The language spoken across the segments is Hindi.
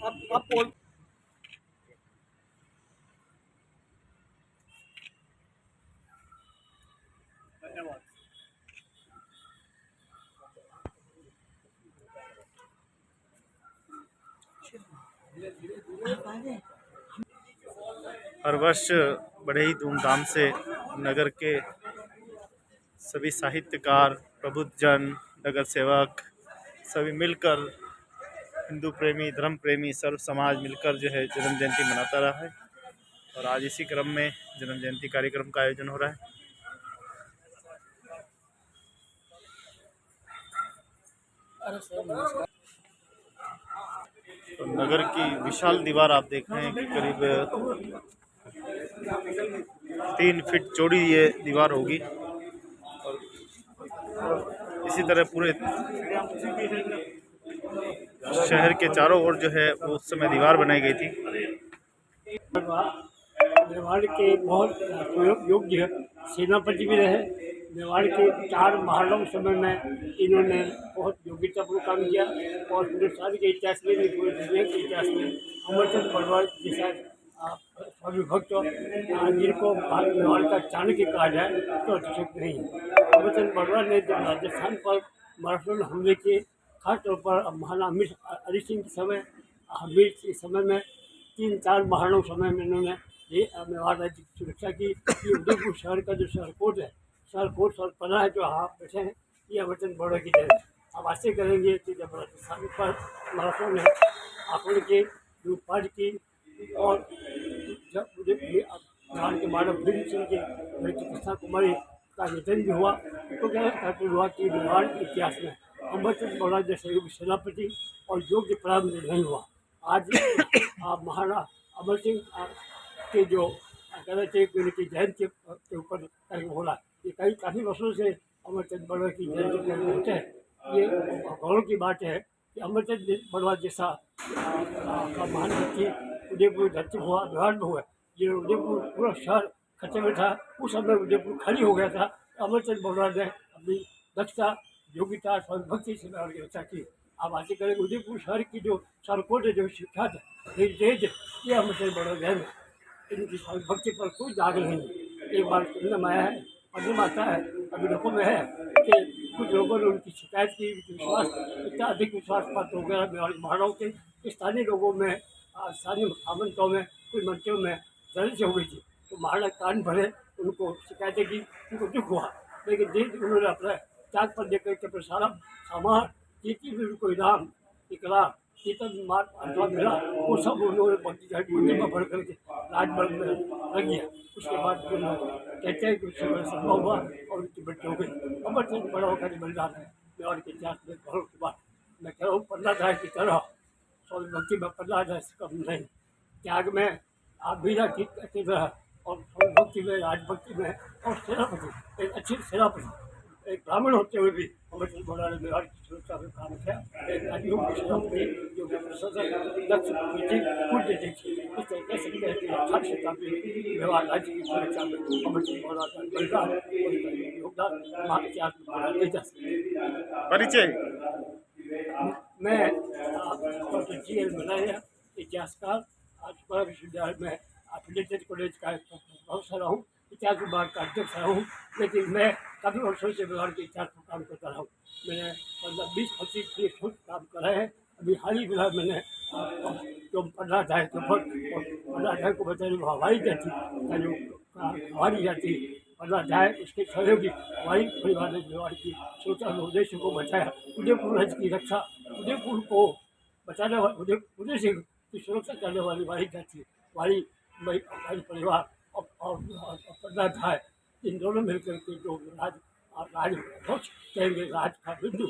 आप बोल। धन्यवाद। हर वर्ष बड़े ही धूमधाम से नगर के सभी साहित्यकार, प्रबुद्धजन, नगर सेवक सभी मिलकर, हिंदू प्रेमी, धर्म प्रेमी, सर्व समाज मिलकर जो है जन्म जयंती मनाता रहा है। और आज इसी क्रम में जन्म जयंती कार्यक्रम का आयोजन हो रहा है। तो नगर की विशाल दीवार आप देख रहे हैं कि करीब 3 फीट चौड़ी ये दीवार होगी। और इसी तरह पूरे शहर के चारों ओर जो है वो उस समय दीवार बनाई गई थी। मेवाड़ के बहुत योग्य सेनापति भी रहे। मेवाड़ के 4 महाराजाओं के समय में इन्होंने बहुत योग्यतापूर्ण काम किया और हिंदुस्तान के इतिहास में भी, पूरे दुनिया के इतिहास में अमरचंद बड़वा जैसा स्वामी भक्त जिनको मेवाड़ का चाणक्य कहा जाए तो अतिशयोक्ति नहीं है। अमरचंद बड़वा ने जब राजस्थान पर मराठों हमले किए, खासतौर पर महाराणा अमृत सिंह के समय, हमीर के समय में 3-4 महाराणाओं समय में इन्होंने ये मेवाड़ राज्य की सुरक्षा की। ये उदयपुर शहर का जो शहरकोट है, शहरकोट सरपना है जो यहाँ बैठे हैं, ये अमरचंद बड़वा की देन है। अब आशा करेंगे कि जब राजस्थान पर मराठों ने आक्रमण के लूटपाट की और जब मेवाड़ के महाराणा भीम सिंह की बेटी कृष्णा कुमारी का निधन भी हुआ, तो क्या हुआ कि मेवाड़ के इतिहास में अमरचंद बड़वा जैसे योग्य सेनापति और योग्य प्रारंभ नहीं हुआ। आज महाराणा अमर सिंह के जो कहना चाहिए कि उनकी जयंती के ऊपर कार्यक्रम हो रहा है। ये काफ़ी वर्षों से अमरचंद बड़वा की जयंती कार्यक्रम होते हैं। ये गौरव की बात है कि अमरचंद बड़वा जैसा का महान व्यक्ति उदयपुर धरती हुआ, बिहार में हुआ। ये उदयपुर पूरा शहर खतरे में था, उस समय उदयपुर खाली हो गया था। अमरचंद बड़वा ने अपनी दक्षता, योग्यता, स्वभक्ति से की रक्षा की। आप आशा करेंगे उदयपुर शहर की जो शहरकोट है, जो विख्यात है, हेरिटेज, ये अमरचंद बड़वा है। इनकी भक्ति पर कोई दाग नहीं है। एक बार सुनने में आया है, पढ़ने में आता है, अभी लोगों में है कि कुछ लोगों ने उनकी शिकायत की। विश्वास इतना अधिक विश्वास पात्र हो गया महाराणाओं के, स्थानीय लोगों में, स्थानीय सामंतों में, कुछ मंत्रियों में दर्ज हो गई थी। तो महाराणा कान भरे, उनको शिकायतें की, उनको दुख हुआ। लेकिन जिस उन्होंने अपना त्याग पर देकर के अपना सारा सामान, जितनी भी उनको इनाम, इकरार, चेतन मार्ग अथवा मिला, वो सब उन्होंने मंदिर में भर करके राजमहल में रख दिया। उसके बाद कहते हैं कि उससे बड़ा संभव हुआ और उनकी मृत्यु हो गई। अमरचंद बड़वा का बलिदान है मेवाड़ के इतिहास में गौरव की बात। मैं कह रहा हूँ पन्नाधाय की तरह स्वामी भक्ति में पन्नाधाय से कम नहीं, त्याग में आप वीरा की तरह, और स्वामी भक्ति में, राजभक्ति में, और सेनापति, एक अच्छी सेनापति, एक ब्राह्मण होते हुए भी अमरचंद बड़वा ने मेवाड़ की सुरक्षा में काम किया। एक अभियोग सेनापति जो कि प्रशासक दक्ष नीति पूर्ण देखी, इस तरह कह सकते हैं कि 18 शताब्दी मेवाड़ राज्य की सुरक्षा में अमरचंद बड़वा का बलिदान और योगदान हमारे इतिहास में बोला नहीं जा सकता। परिचय मैं डॉक्टर GL मनाया, इतिहासकार, आज विश्वविद्यालय में एफिलिएटेड कॉलेज का प्रोफेसर रहा हूँ, इतिहास विभाग का अध्यक्ष रहा हूँ। लेकिन मैं काफ़ी वर्षों से मेवाड़ के इतिहास पर काम करता रहा हूँ। मैंने 20-25 शोध काम करा है। अभी हाल ही फिलहाल मैंने जो पन्नाधाय के ऊपर, और पन्नाधाय को बचाने में हवाई जाती का जो हवाई जाती पन्नाधाय, उसके सहयोगी हवाई परिवार ने मेवाड़ की सुरक्षा में उदयसिंह को बचाया। उदयपुर राज्य की रक्षा, उदयपुर को बचाने वाले, उदय सिंह की सुरक्षा करने वाली वाही जाती, वाही परिवार और पन्नाधाय, इन दोनों मिलकर के जो राज कहेंगे, राज का बिंदु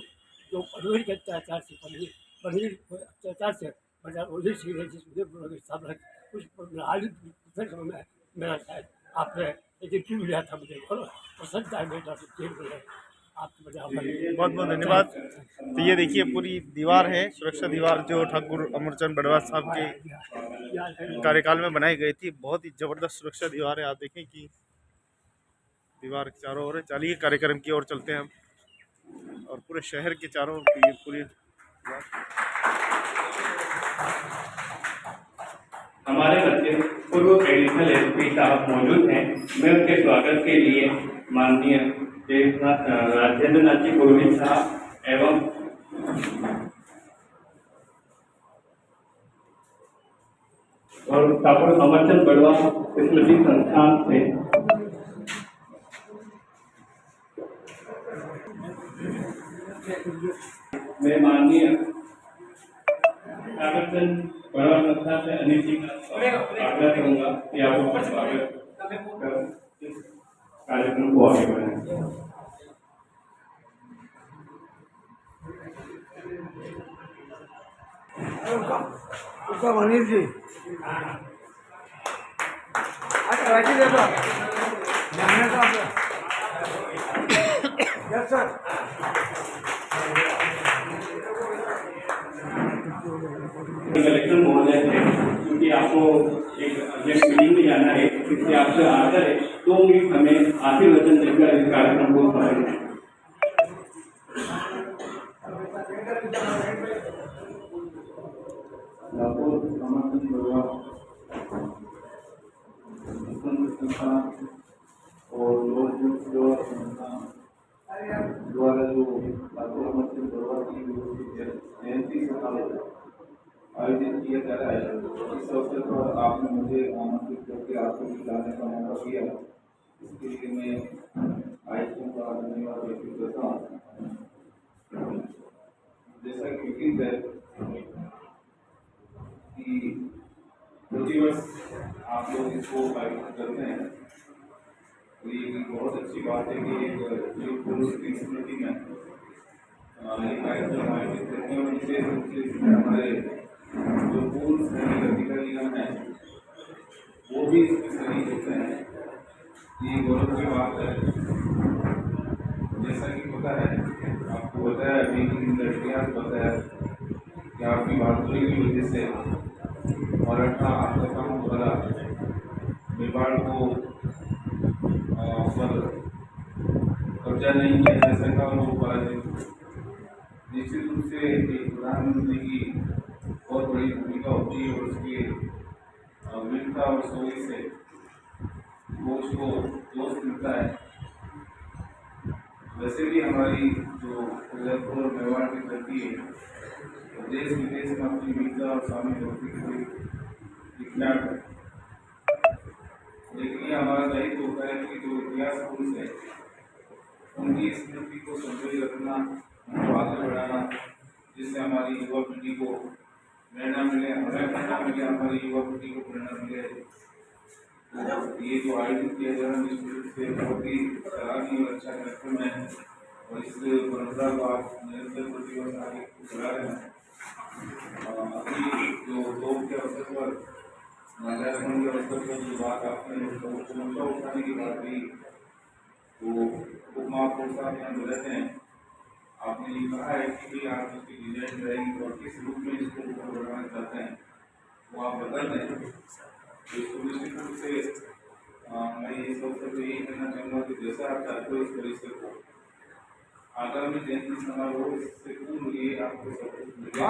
जो पनवेल के अत्याचार से पनवेल अत्याचार से बचा उदय सिंह ने जिस उदयपुर की स्थापना की, उस पर हाल ही समय में मेरा शायद आपने एक इंटरव्यू लिया था, मुझे बहुत प्रसन्नता है मेरा जेल में है। बहुत बहुत धन्यवाद। तो ये देखिए पूरी दीवार है, सुरक्षा दीवार, जो ठाकुर अमरचंद बड़वा साहब के कार्यकाल में बनाई गई थी। बहुत ही जबरदस्त सुरक्षा दीवार है। आप देखें कि दीवार के चारों ओर है। चलिए कार्यक्रम की ओर चलते हैं हम, और पूरे शहर के चारों ओर ये पूरी हमारे मध्य पूर्व एडिशनल एसपी साहब मौजूद हैं। मैं उनके स्वागत के लिए माननीय राजेंद्र नाथ जी पुरोहित साहब एवं और ठाकुर अमरचंद बड़वा स्मृति संस्थान से मैं माननीय अमरचंद बड़वा संस्थान से अनिल जी का आग्रह करूंगा कि आप उनका स्वागत कर इस कार्यक्रम को आगे बढ़ाएं। उसका मनीष जी अच्छा राखी देता जाने का यस सर कलेक्टर महोदय थे, क्योंकि आपको एक नेक्स्ट मीटिंग में जाना है, इसलिए आपसे आग्रह है 2 मिनट हमें आशीर्वचन देकर इस कार्यक्रम को करें। और द्वारा जो जयंती समारोह आयोजित किया जा रहा है, इस अवसर पर आपने मुझे आमंत्रित करके आपको खिलाने का मौका दिया, इसके लिए मैं आयुष्मान का धन्यवाद व्यक्त करता हूँ। जैसा कि विदित है कि प्रतिवर्ष आप लोग इसको आयोजित करते हैं, तो ये बहुत अच्छी बात है कि एक पुरुष की स्मृति में ये कार्यक्रम आयोजित करते हैं। और विशेष रूप से हमारे जो पूर्व सैनिक अधिकारीगण हैं वो भी इसमें शरीक होते हैं, ये गौरव की बात है। जैसा कि पता है, आपको बताया अभी इतिहास बताया कि आपकी बहादुरी की वजह से मराठा आक्रमण द्वारा मेवाड़ को पर कब्जा नहीं किया जा सका और वो पराजित। निश्चित रूप से एक प्रधानमंत्री की बहुत बड़ी भूमिका होती है और उसके वीरता और शौर्य से वो उसको दोस्त मिलता है। वैसे भी हमारी जो उदयपुर और मेवाड़ की धरती है, देश विदेश में अपनी वीरता और स्वामी भक्ति की कोई विख्यात है। लेकिन ये हमारा दायित्व होता है कि जो इतिहास पुरुष है उनकी स्मृति को संजोए रखना, उनको आगे बढ़ाना, जिससे हमारी युवा पीढ़ी को प्रेरणा मिले, हमें प्रेरणा मिले, हमारी युवा पीढ़ी को प्रेरणा मिले। तो ये जो आयोजित किया जा रहा है निश्चित रूप से बहुत ही सराहनीय और अच्छा कार्यक्रम है और इस परंपरा को आप निरंतर प्रतिवर्ष आगे बढ़ा रहे हैं। अभी जो लोग के अवसर पर माल्यार्पण के अवसर पर जो बात आपने मुद्दा उठाने की बात की, तो उप महापौर साहब यहाँ रहते हैं, आपने ये कहा है कि आप इसकी डिजाइन रहेगी और किस रूप में इसको ऊपर बढ़ाना चाहते हैं वो आप बता दें। तो इसको निश्चित रूप से मैं इस अवसर पर यही कहना चाहूँगा कि जैसा आप चाहते हो इस परिसर को आगामी जयंती समारोह इससे पूर्व ये आपको सब कुछ मिलेगा।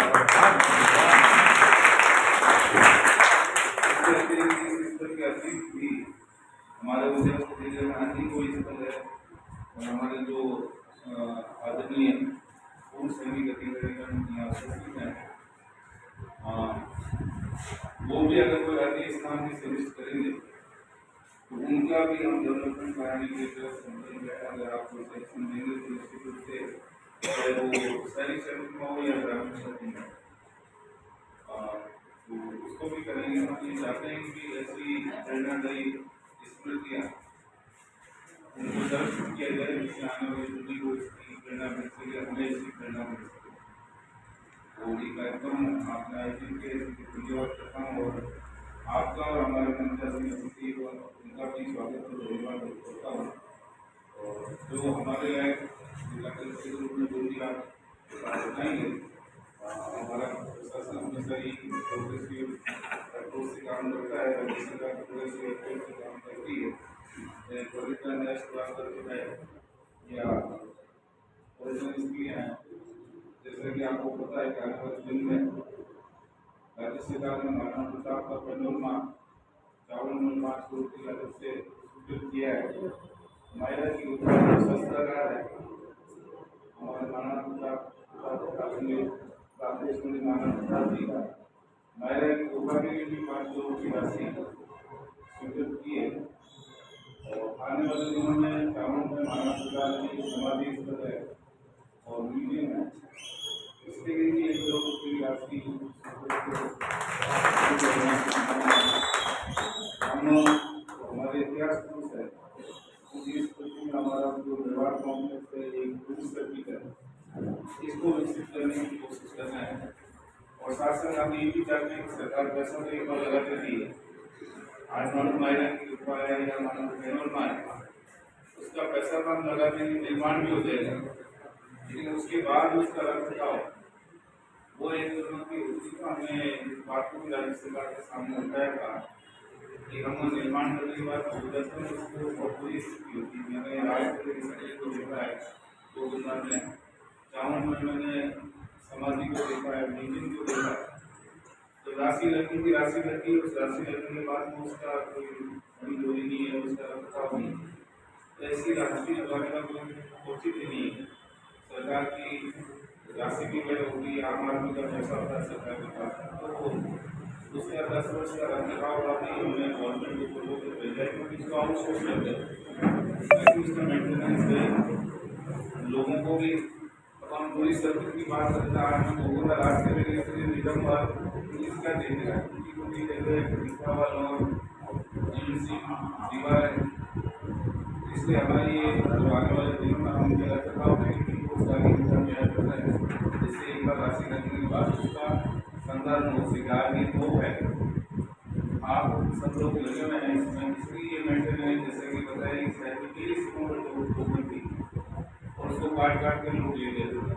भी हमारे उदयपुर जिले में अन्य कोई स्थल है और हमारे जो आदरणीय पूर्व सैनिक अधिकारीगण यहाँ उपस्थित हैं, वो भी अगर कोई अन्य स्थान की सर्विस करेंगे तो उनका भी हम डेवलपमेंट कराने के लिए अगर आप कोई सेक्शन देंगे तो निश्चित रूप से चाहे वो शहरी क्षेत्र में हो या ग्रामीण क्षेत्र में तो उसको भी करेंगे। हम ये चाहते हैं कि ऐसी प्रेरणादायी स्मृतियाँ उनको दर्ज किया जाए, जिससे आने वाली पीढ़ी को इसकी प्रेरणा मिल सके, हमें इसकी प्रेरणा मिल सके। तो ये कार्यक्रम आपने आयोजित किया, इसकी धन्यवाद करता हूँ और आपका और हमारे मंत्रा समिति को उनका भी स्वागत और धन्यवाद करता हूँ। और जो हमारे जिला कलेक्टर के रूप में जो भी आप बताएंगे, हमारा प्रशासन हमेशा ही प्रोग्रेसिव अप्रोच से काम करता है और जिस तरह प्रोग्रेसिव अप्रोच से काम करती है, पर्यटन जो है या पर्यटन इसलिए हैं जैसे कि आपको पता है कि आने वाले दिन में राज्य तहसीलदार ने महाराणा प्रताप का पेट्रोलमा 54 करोड़ की लागत से स्वीकृत किया है। मायरा की उत्पादन शस्त्रागार है। हमारे महाराणा प्रताप प्रादेश मंत्री महाराणा प्रताप जी का मायरा की गुफा के लिए भी 5 करोड़ की राशि स्वीकृत की है। और आने वाले दिनों में चावल में महाराणा प्रताप की समाधि स्थल है और म्यूजियम है, इसके लिए भी 1 करोड़ की राशि हमारे इतिहास पुरुष है। इस में हमारा जो व्यवहार कॉम्प्लेक्स है, एक टूरिस्ट सर्किट है, इसको विकसित करने की कोशिश करना है। और साथ साथ हम ये भी चाहते हैं कि सरकार पैसा तो एक बार लगा देती है, 8 महीने की रुपया है या मानो उसका पैसा तो हम लगा देंगे, निर्माण भी हो जाएगा, लेकिन उसके बाद उसका रखरखाव वो एक चुनौती होती है। हमें इस बात को भी राज्य सरकार के सामने उठाया था कि हम निर्माण करने के बाद उसको बहुत बुरी स्थिति होती है। मैंने आज को देखा है 2000 में 54 में मैंने समाधि को देखा है, म्यूजियम को देखा है। तो राशि लगने की राशि लगी, उस राशि लगने के बाद उसका कोई बड़ी जोड़ी नहीं है, उसका रखरखाव नहीं। तो ऐसी राशि लगाने का कोई उचित नहीं है। सरकार की राशि भी वह होगी, आम आदमी का पैसा होता है सरकार के पास, तो उसका 10 वर्ष का रखरखाव वाकई हमने गवर्नमेंट को बोलो तो भेजा है, क्योंकि इसको और सोच लेते हैं ताकि उसका मेंटेनेंस है। लोगों को भी अब हम पूरी सर्किट की बात करते हैं, हम लोगों का रास्ते में इसलिए निगम और पुलिस का देख रहा है, क्योंकि जगह दिखा वालों दीवार है, इसलिए हमारी ये जो आने वाले दिनों में हम क्या रखरखाव करेंगे सारी करना है, जिससे एक बार राशि लगने के बाद उसका संदर्भ हो सिगार ये तो है। आप सब लोग लगे हुए हैं इसमें, इसलिए मेंटेनेंस जैसे कि बताया कि शहर की 30 किलोमीटर थी और उसको काट के लोग ले लेते हैं।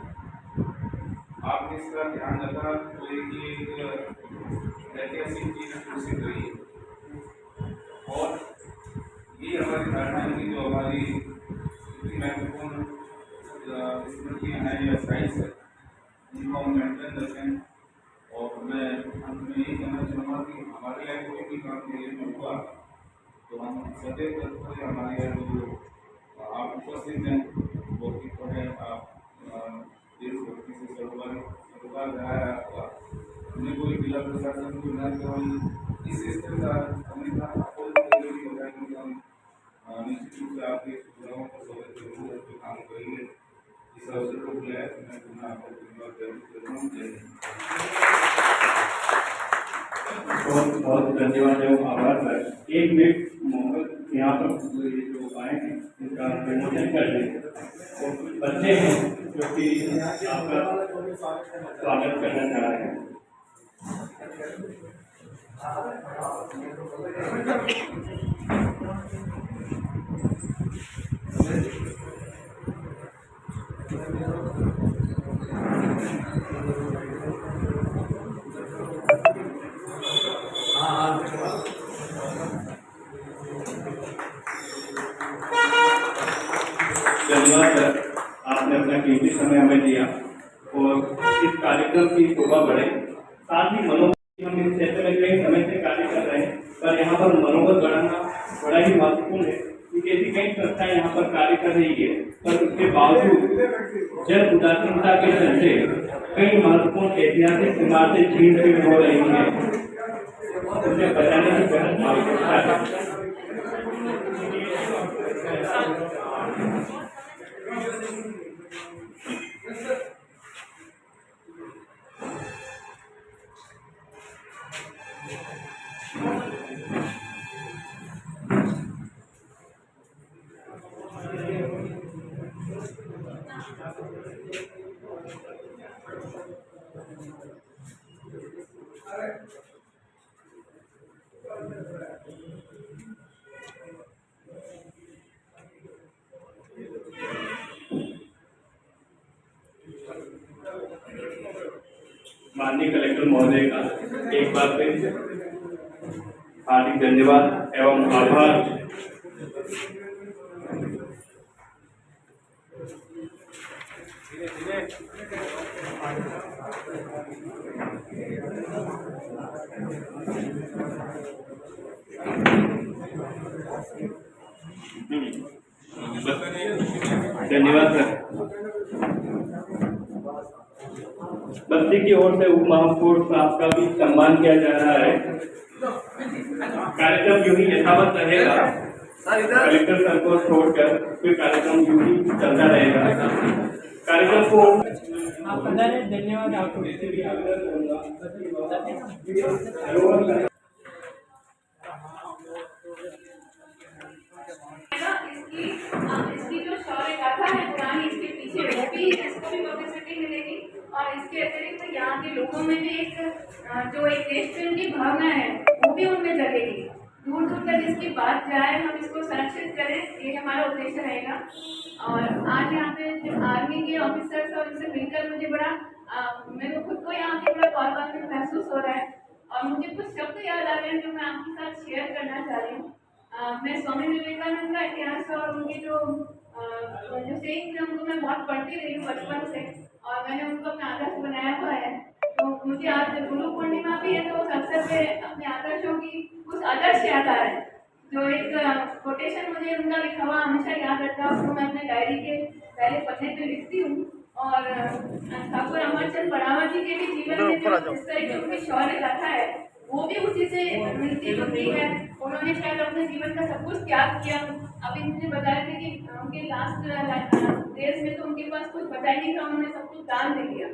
आपने इसका ध्यान रखा तो एक ऐतिहासिक चीज घोषित रही है। और ये हमारी धारणा है कि जो हमारी महत्वपूर्ण स्मृतियाँ हैं या साइंस है, उनको हम मेंटेन रखें। और मैं अंत में यही कहना चाहूँगा कि हमारे यहाँ कोई भी काम मेरे में हुआ तो हम सदैव तत्पर हमारे यहाँ जो आप उपस्थित हैं वो की पढ़े आप देशभक्ति से सरोकार रहा है आपका, हमने कोई जिला प्रशासन को न केवल इस स्तर का हमने बताया कि हम निश्चित रूप से आपके सुझावों को स्वागत जरूर काम करेंगे। इस अवसर को बुलाया तो मैं पुनः आपको धन्यवाद करता हूँ। बहुत धन्यवाद एवं आभार सर। 1 मिनट मोहम्मद यहाँ पर जो आए हैं उनका प्रमोशन कर दें और कुछ बच्चे हैं जो कि आपका स्वागत करना चाह रहे हैं। धन्यवाद सर, आपने अपना कीमती समय हमें दिया और इस कार्यक्रम की शोभा बढ़े। साथ ही मनोबल, हम इस क्षेत्र में कई समय से कार्य कर रहे हैं, पर यहाँ पर मनोबल बढ़ाना बड़ा ही महत्वपूर्ण है, क्योंकि ऐसी कई संस्थाएं यहाँ पर कार्य कर रही है, पर उसके बावजूद जन उदासीनता के चलते कई महत्वपूर्ण ऐतिहासिक इमारतें छीन छीन हो रही हैं, उन्हें बचाने की बहुत आवश्यकता है। माननीय कलेक्टर महोदय का एक बार फिर हार्दिक धन्यवाद एवं आभार। धीरे धीरे धन्यवाद सर। बस्ती की ओर से उप महापौर साहब का भी सम्मान किया जा रहा है। कार्यक्रम यूं ही यथावत रहेगा। कलेक्टर सर को छोड़कर फिर कार्यक्रम यूं ही चलता रहेगा। कार्यक्रम को धन्यवाद आपको। इसकी जो शौर्य गाथा है पुरानी, इसके पीछे वो भी, इसको भी पब्लिसिटी मिलेगी। और इसके अतिरिक्त यहाँ के लोगों में भी एक जो एक देश प्रेम की भावना है वो भी उनमें जगेगी। दूर दूर तक इसकी बात जाए, हम इसको संरक्षित करें, ये हमारा उद्देश्य रहेगा। और आज यहाँ पे जो आर्मी के ऑफिसर्स और उनसे मिलकर मुझे बड़ा मेरे को खुद को यहाँ पे बड़ा गौरवान्वित महसूस हो रहा है। और मुझे कुछ शब्द याद आ रहे हैं जो मैं आपके साथ शेयर करना चाह रही हूँ। मैं स्वामी विवेकानंद का इतिहास और उनके जो सेइंग थे उनको मैं बहुत पढ़ती रही हूँ बचपन से, और मैंने उनको अपना आदर्श बनाया हुआ है। तो मुझे आज गुरु पूर्णिमा भी है, तो उस अवसर पे अपने आदर्शों की कुछ आदर्श याद आ रहे हैं। जो एक कोटेशन मुझे उनका लिखा हुआ हमेशा याद रहता है, उसको मैं अपने डायरी के पहले पन्ने पे लिखती हूँ। और ठाकुर अमरचंद बढ़ावा जी के भी जीवन में जो इस तरह की उनकी शौर्य गाथा है वो भी उसी से मिलती जुलती है। उन्होंने शायद अपने जीवन का सब कुछ त्याग किया। अभी मुझे बताया था कि उनके लास्ट डेज में तो उनके पास कुछ बचा ही नहीं था, उन्होंने सब कुछ दान दे दिया।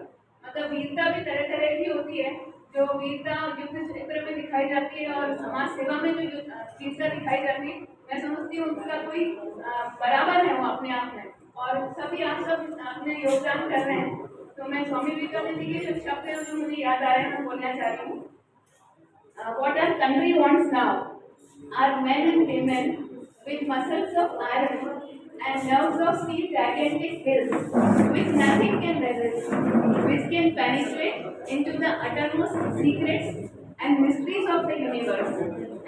मतलब वीरता भी तरह तरह की होती है, जो वीरता युद्ध क्षेत्र में दिखाई जाती है और समाज सेवा में जो वीरता दिखाई जाती है, मैं समझती हूँ उसका कोई बराबर है वो अपने आप में। और सभी आप सब अपने योगदान कर रहे हैं। तो मैं स्वामी विवेकानंद जी के जो शब्द है जो मुझे याद आ रहे हैं मैं बोलना चाह रही हूँ। What our country wants now are men and women with muscles of iron and nerves of steel gigantic hills, which nothing can resist, which can penetrate into the uttermost secrets and mysteries of the universe,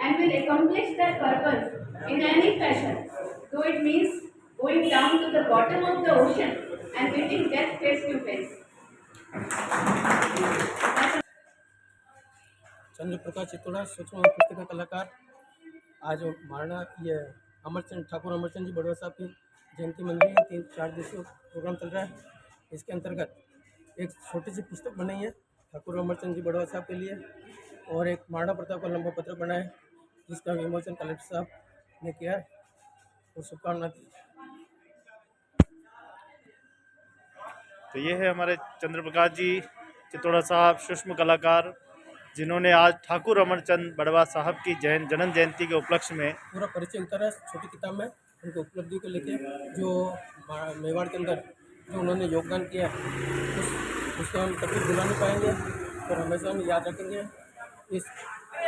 and will accomplish their purpose in any fashion, though it means going down to the bottom of the ocean and meeting death face to face. चंद्र प्रकाश चित्तोड़ा सूक्ष्म पुस्तक कलाकार। आज महाराणा ये ठाकुर अमरचंद जी बड़वा साहब की जयंती मन रही है। 3-4 दिवसीय प्रोग्राम चल रहा है। इसके अंतर्गत एक छोटी सी पुस्तक बनाई है ठाकुर अमरचंद जी बड़वा साहब के लिए, और एक महाराणा प्रताप का लंबा पत्र बना है जिसका विमोचन कलेक्टर साहब ने किया है और शुभकामना दी। तो ये है हमारे चंद्र प्रकाश जी चित्तोड़ा साहब, सूक्ष्म कलाकार, जिन्होंने आज ठाकुर अमरचंद बड़वा साहब की जन्म जयंती के उपलक्ष्य में पूरा परिचय उतारा है छोटी किताब में उनकी उपलब्धि को लेकर, जो मेवाड़ के अंदर जो उन्होंने योगदान किया उसको हम कभी भुला नहीं पाएंगे और हमेशा हम याद रखेंगे। इस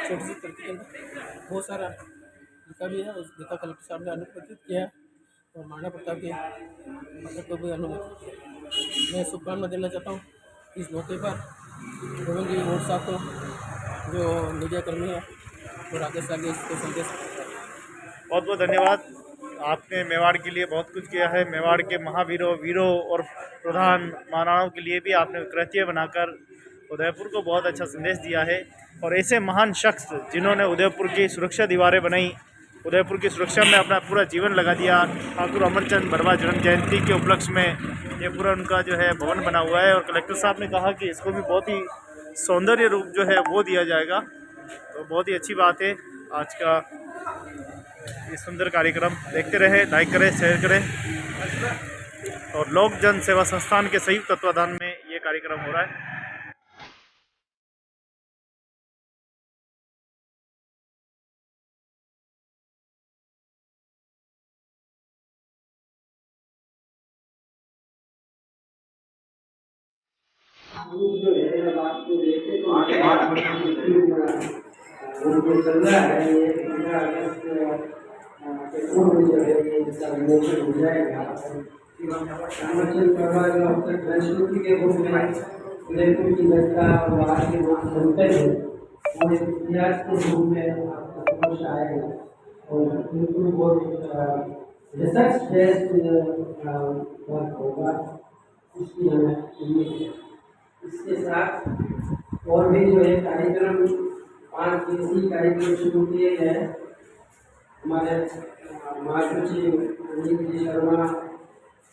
छोटी सी कृति के अंदर बहुत सारा लिखा भी है, उस लिखा कलेक्टर साहब ने अनुमोदित किया है और महाराणा प्रताप के मतलब को भी अनुमोदित किया। मैं शुभकामना देना चाहता हूँ इस मौके पर गोविंद जी वोट साहब को, जो मीडिया कर्मी है, और आगे से आगे इसको संदेश। बहुत बहुत धन्यवाद। आपने मेवाड़ के लिए बहुत कुछ किया है। मेवाड़ के महावीरों, वीरों और प्रधान महाराणाओं के लिए भी आपने कृत्य बनाकर उदयपुर को बहुत अच्छा संदेश दिया है। और ऐसे महान शख्स जिन्होंने उदयपुर की सुरक्षा दीवारें बनाई, उदयपुर की सुरक्षा में अपना पूरा जीवन लगा दिया। ठाकुर अमरचंद बड़वा जन्म जयंती के उपलक्ष्य में ये पूरा उनका जो है भवन बना हुआ है, और कलेक्टर साहब ने कहा कि इसको भी बहुत ही सौंदर्य रूप जो है वो दिया जाएगा। तो बहुत ही अच्छी बात है। आज का ये सुंदर कार्यक्रम देखते रहे, लाइक करें, शेयर करें। और लोक जन सेवा संस्थान के संयुक्त तत्वाधान में ये कार्यक्रम हो रहा है। जो है आपको देखे तो जो चल रहा है ये 15 अगस्त के पूर्व जो है ये इसका विमोचन हो जाएगा। अमरचंद बड़वा जो अब तक संस्कृति के रूप में उदयपुर की जनता और बाहर के लोग सुनते हैं वो इतिहास के रूप में आपको समझ आएगा और बिल्कुल बहुत रिसर्च बेस्ड वर्क होगा, उसकी हमें उम्मीद है। इसके साथ और भी जो है कार्यक्रम 5 दिवसीय कार्यक्रम शुरू किए गए हैं। हमारे महासचिव अनिल जी शर्मा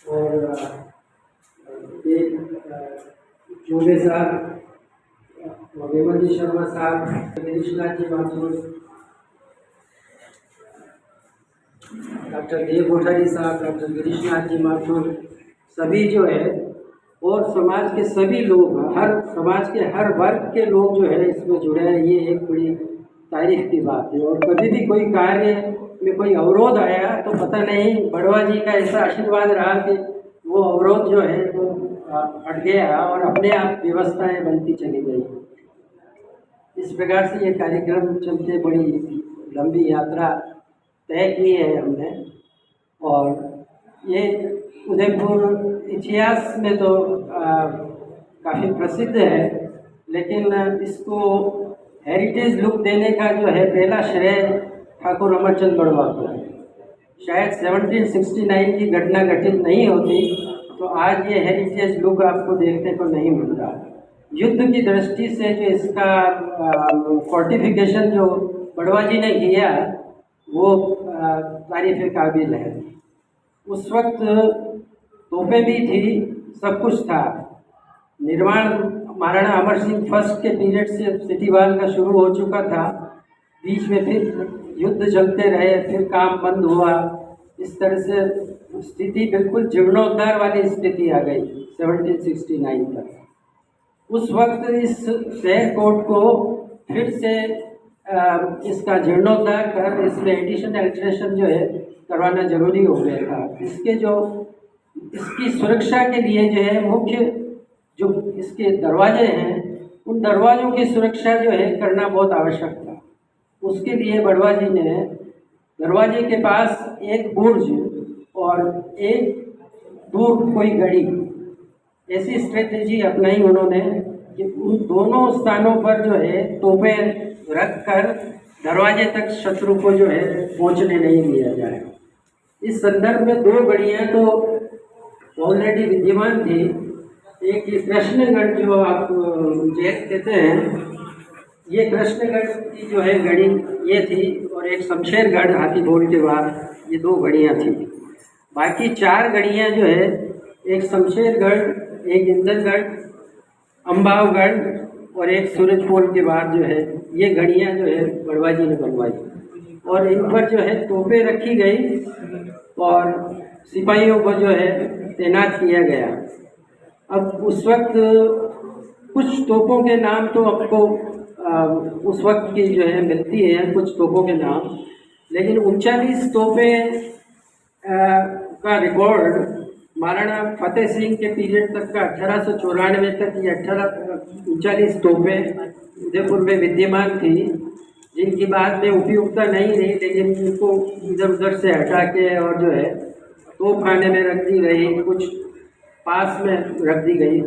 और चौबे साहब, हेमंत जी शर्मा साहब, गिरीशनाथ जी माथुर, डॉक्टर देव कोठारी साहब, डॉक्टर गिरीशनाथ जी माथुर, सभी जो है और समाज के सभी लोग, हर समाज के हर वर्ग के लोग जो है इसमें जुड़े हैं। ये एक बड़ी तारीफ की बात है। और कभी भी कोई कार्य में कोई अवरोध आया तो पता नहीं बड़वा जी का ऐसा आशीर्वाद रहा कि वो अवरोध जो है वो हट गया और अपने आप व्यवस्थाएं बनती चली गई। इस प्रकार से ये कार्यक्रम चलते बड़ी लंबी यात्रा तय की है हमने। और ये उदयपुर इतिहास में तो काफ़ी प्रसिद्ध है, लेकिन इसको हेरिटेज लुक देने का जो है पहला श्रेय ठाकुर अमरचंद बड़वा को है। शायद 1769 की घटना घटित नहीं होती तो आज ये हेरिटेज लुक आपको देखने को नहीं मिल रहा। युद्ध की दृष्टि से जो इसका फोर्टिफिकेशन जो बड़वा जी ने किया वो तारीफ़ काबिल है। उस वक्त तोपें भी थी, सब कुछ था। निर्माण महाराणा अमर सिंह फर्स्ट के पीरियड से सिटी वॉल का शुरू हो चुका था। बीच में फिर युद्ध चलते रहे, फिर काम बंद हुआ। इस तरह से स्थिति बिल्कुल जीर्णोद्धार वाली स्थिति आ गई 1769 तक। उस वक्त इस शहर कोट को फिर से इसका जीर्णोद्धार कर इसमें एडिशन अल्ट्रेशन जो है करवाना जरूरी हो गया था। इसकी सुरक्षा के लिए जो है मुख्य जो इसके दरवाजे हैं उन दरवाज़ों की सुरक्षा जो है करना बहुत आवश्यक था। उसके लिए बड़वा जी ने दरवाजे के पास एक बुर्ज और एक दूर कोई गढ़ी ऐसी स्ट्रेटेजी अपनाई उन्होंने कि उन दोनों स्थानों पर जो है तोपें रख कर दरवाजे तक शत्रु को जो है पहुंचने नहीं दिया जाए। इस संदर्भ में 2 गढ़ियाँ तो ऑलरेडी विद्यमान थी। एक ये कृष्णगढ़ जो आप जैत कहते हैं, ये कृष्णगढ़ की जो है गढ़ी ये थी, और एक शमशेरगढ़ हाथीबोल के बाद, ये 2 गढ़ियाँ थी। बाकी 4 गढ़ियाँ जो है, एक शमशेरगढ़, एक इंदरगढ़, अम्बावगढ़ और एक सूरजपोल के बाद जो है ये गढ़ियाँ जो है बड़वा जी ने बनवाई और इन पर जो है तोपें रखी गई और सिपाहियों को जो है तैनात किया गया। अब उस वक्त कुछ तोपों के नाम तो आपको उस वक्त की जो है मिलती है, कुछ तोपों के नाम, लेकिन 39 तोपें का रिकॉर्ड महाराणा फतेह सिंह के पीरियड तक का 1894 तक ये 39 तोपें उदयपुर में विद्यमान थी, जिनकी बाद में उपयुक्तता नहीं रही, लेकिन इनको इधर उधर से हटा के और जो है तोप खाने में रख दी गई, कुछ पास में रख दी गई।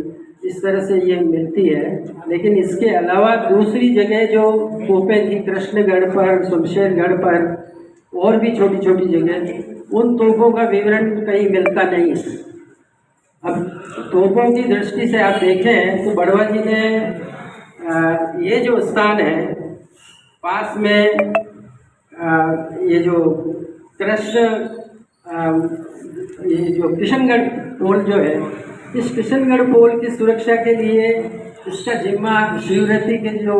इस तरह से ये मिलती है। लेकिन इसके अलावा दूसरी जगह जो तोपें थी कृष्णगढ़ पर, शमशेरगढ़ पर और भी छोटी छोटी जगह, उन तोपों का विवरण कहीं मिलता नहीं है। अब तोपों की दृष्टि से आप देखें तो बड़वा जी ने ये जो स्थान है पास में ये जो ये जो किशनगढ़ पोल जो है, इस किशनगढ़ पोल की सुरक्षा के लिए इसका जिम्मा शिवरती के जो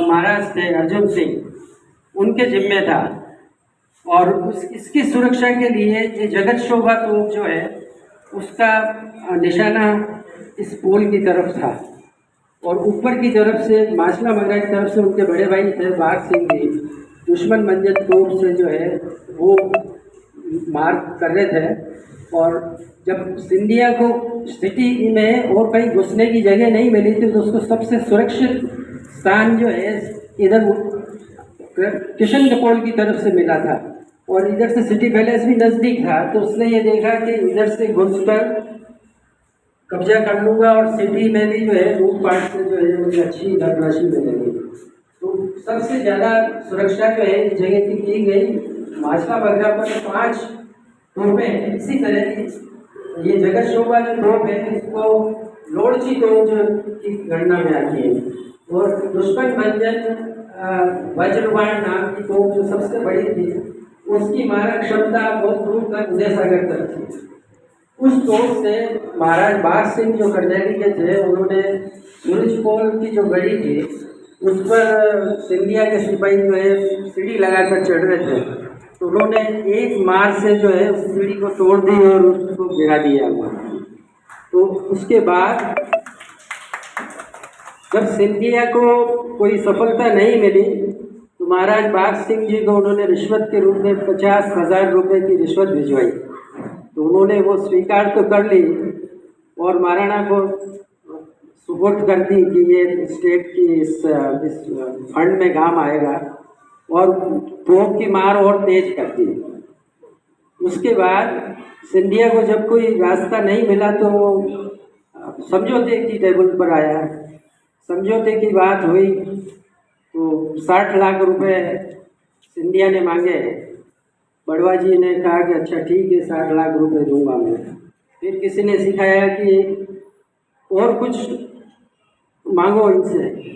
महाराज थे अर्जुन सिंह, उनके जिम्मे था। और इसकी सुरक्षा के लिए ये जगत शोभा तोप जो है उसका निशाना इस पोल की तरफ था, और ऊपर की तरफ से माछला मगरा की तरफ से उनके बड़े भाई थे बाघ सिंह जी, दुश्मन मंजत तोप से जो है वो मार कर रहे थे। और जब सिंधिया को सिटी में और कहीं घुसने की जगह नहीं मिली थी तो उसको सबसे सुरक्षित स्थान जो है इधर किशनगढ़ की तरफ से मिला था, और इधर से सिटी पैलेस भी नज़दीक था। तो उसने ये देखा कि इधर से घुसकर कब्जा कर लूँगा और सिटी में भी जो है लूटपाट से जो है मुझे अच्छी धनराशि मिलेगी। तो सबसे ज़्यादा सुरक्षा जो है इस जगह की गई। माछला बगरा पर 5 तोपें इसी तरह की, ये जगत शोभा जो तोप है इसको लोड़ची तोप की गणना में आती है, और दुश्मन भंजन वज्रबाण नाम की तोप जो सबसे बड़ी थी, उसकी मारक क्षमता बहुत दूर तक उदय सागर तक थी। उस तोप से महाराज बाघ सिंह जो करजैली के थे, उन्होंने सूरजपोल की जो गढ़ी थी उस पर सिंधिया के सिपाही जो है सीढ़ी लगाकर चढ़ रहे थे, तो उन्होंने एक मार से जो है उस सीढ़ी को तोड़ दी और उसको गिरा दिया हुआ। तो उसके बाद जब सिंधिया को कोई सफलता नहीं मिली तो महाराज बाघ सिंह जी को उन्होंने रिश्वत के रूप में 50,000 रुपये की रिश्वत भिजवाई। तो उन्होंने वो स्वीकार तो कर ली और महाराणा को सुपुर्द कर दी कि ये स्टेट की इस फंड में काम आएगा, और तोप की मार और तेज कर दी। उसके बाद सिंधिया को जब कोई रास्ता नहीं मिला तो वो समझौते की टेबल पर आया। समझौते की बात हुई तो 60 लाख रुपए सिंधिया ने मांगे। बड़वा जी ने कहा कि अच्छा ठीक है, 60 लाख रुपए दूंगा मैं। फिर किसी ने सिखाया कि और कुछ मांगो इनसे।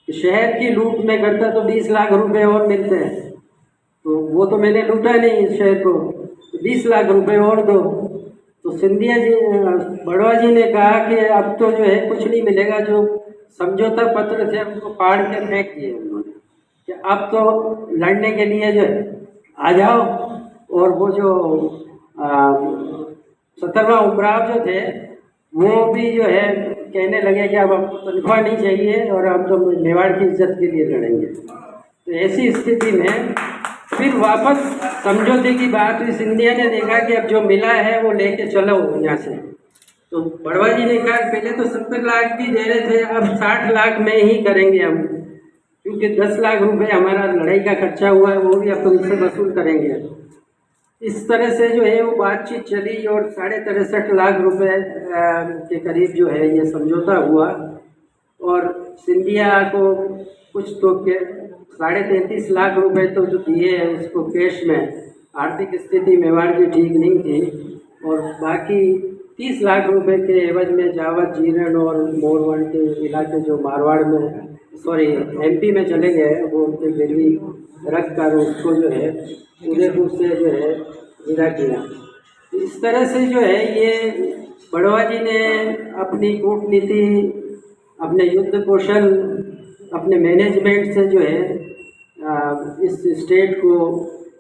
शहर की लूट में करता तो 20 लाख रुपए और मिलते हैं, तो वो तो मैंने लूटा नहीं इस शहर को, तो 20 लाख रुपए और दो। तो सिंधिया जी, बड़वा जी ने कहा कि अब तो जो है कुछ नहीं मिलेगा। जो समझौता पत्र थे उनको फाड़ के फेंक दिए उन्होंने कि अब तो लड़ने के लिए जो है आ जाओ। और वो जो 17वां उमराव जो थे वो भी जो है कहने लगे कि अब हमको तनख्वाह नहीं चाहिए और हम तो मेवाड़ की इज्जत के लिए लड़ेंगे। तो ऐसी स्थिति में फिर वापस समझौते की बात हुई। सिंधिया ने देखा कि अब जो मिला है वो लेके चलो यहाँ से। तो बड़वा जी ने कहा पहले तो 70 लाख भी दे रहे थे, अब 60 लाख में ही करेंगे हम, क्योंकि 10 लाख रुपए हमारा लड़ाई का खर्चा हुआ है वो भी अब तुमसे वसूल करेंगे। इस तरह से जो है वो बातचीत चली और 63.5 लाख रुपए के करीब जो है ये समझौता हुआ। और सिंधिया को कुछ तो 33.5 लाख रुपए तो जो दिए हैं उसको कैश में। आर्थिक स्थिति मेवाड़ की ठीक नहीं थी, और बाकी 30 लाख रुपए के एवज में जावत, जीरण और मोरवन के इलाके जो मारवाड़ में एमपी में चले गए, वो उनके गिरवी रख कर उसको जो है उदयपुर से जो है विदा किया। इस तरह से जो है ये बड़वा जी ने अपनी कूटनीति, अपने युद्ध कौशल, अपने मैनेजमेंट से जो है इस स्टेट को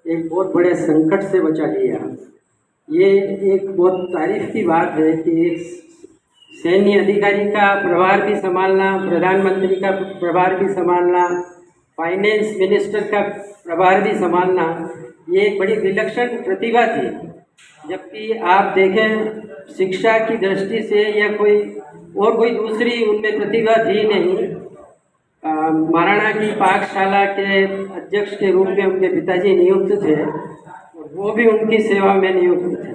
एक बहुत बड़े संकट से बचा लिया। ये एक बहुत तारीफ की बात है कि एक सैन्य अधिकारी का प्रभार भी संभालना, प्रधानमंत्री का प्रभार भी संभालना, फाइनेंस मिनिस्टर का प्रभार भी संभालना, ये एक बड़ी विलक्षण प्रतिभा थी। जबकि आप देखें शिक्षा की दृष्टि से या कोई दूसरी उनमें प्रतिभा थी नहीं। महाराणा की पाकशाला के अध्यक्ष के रूप में उनके पिताजी नियुक्त थे, वो भी उनकी सेवा में नियुक्त थे,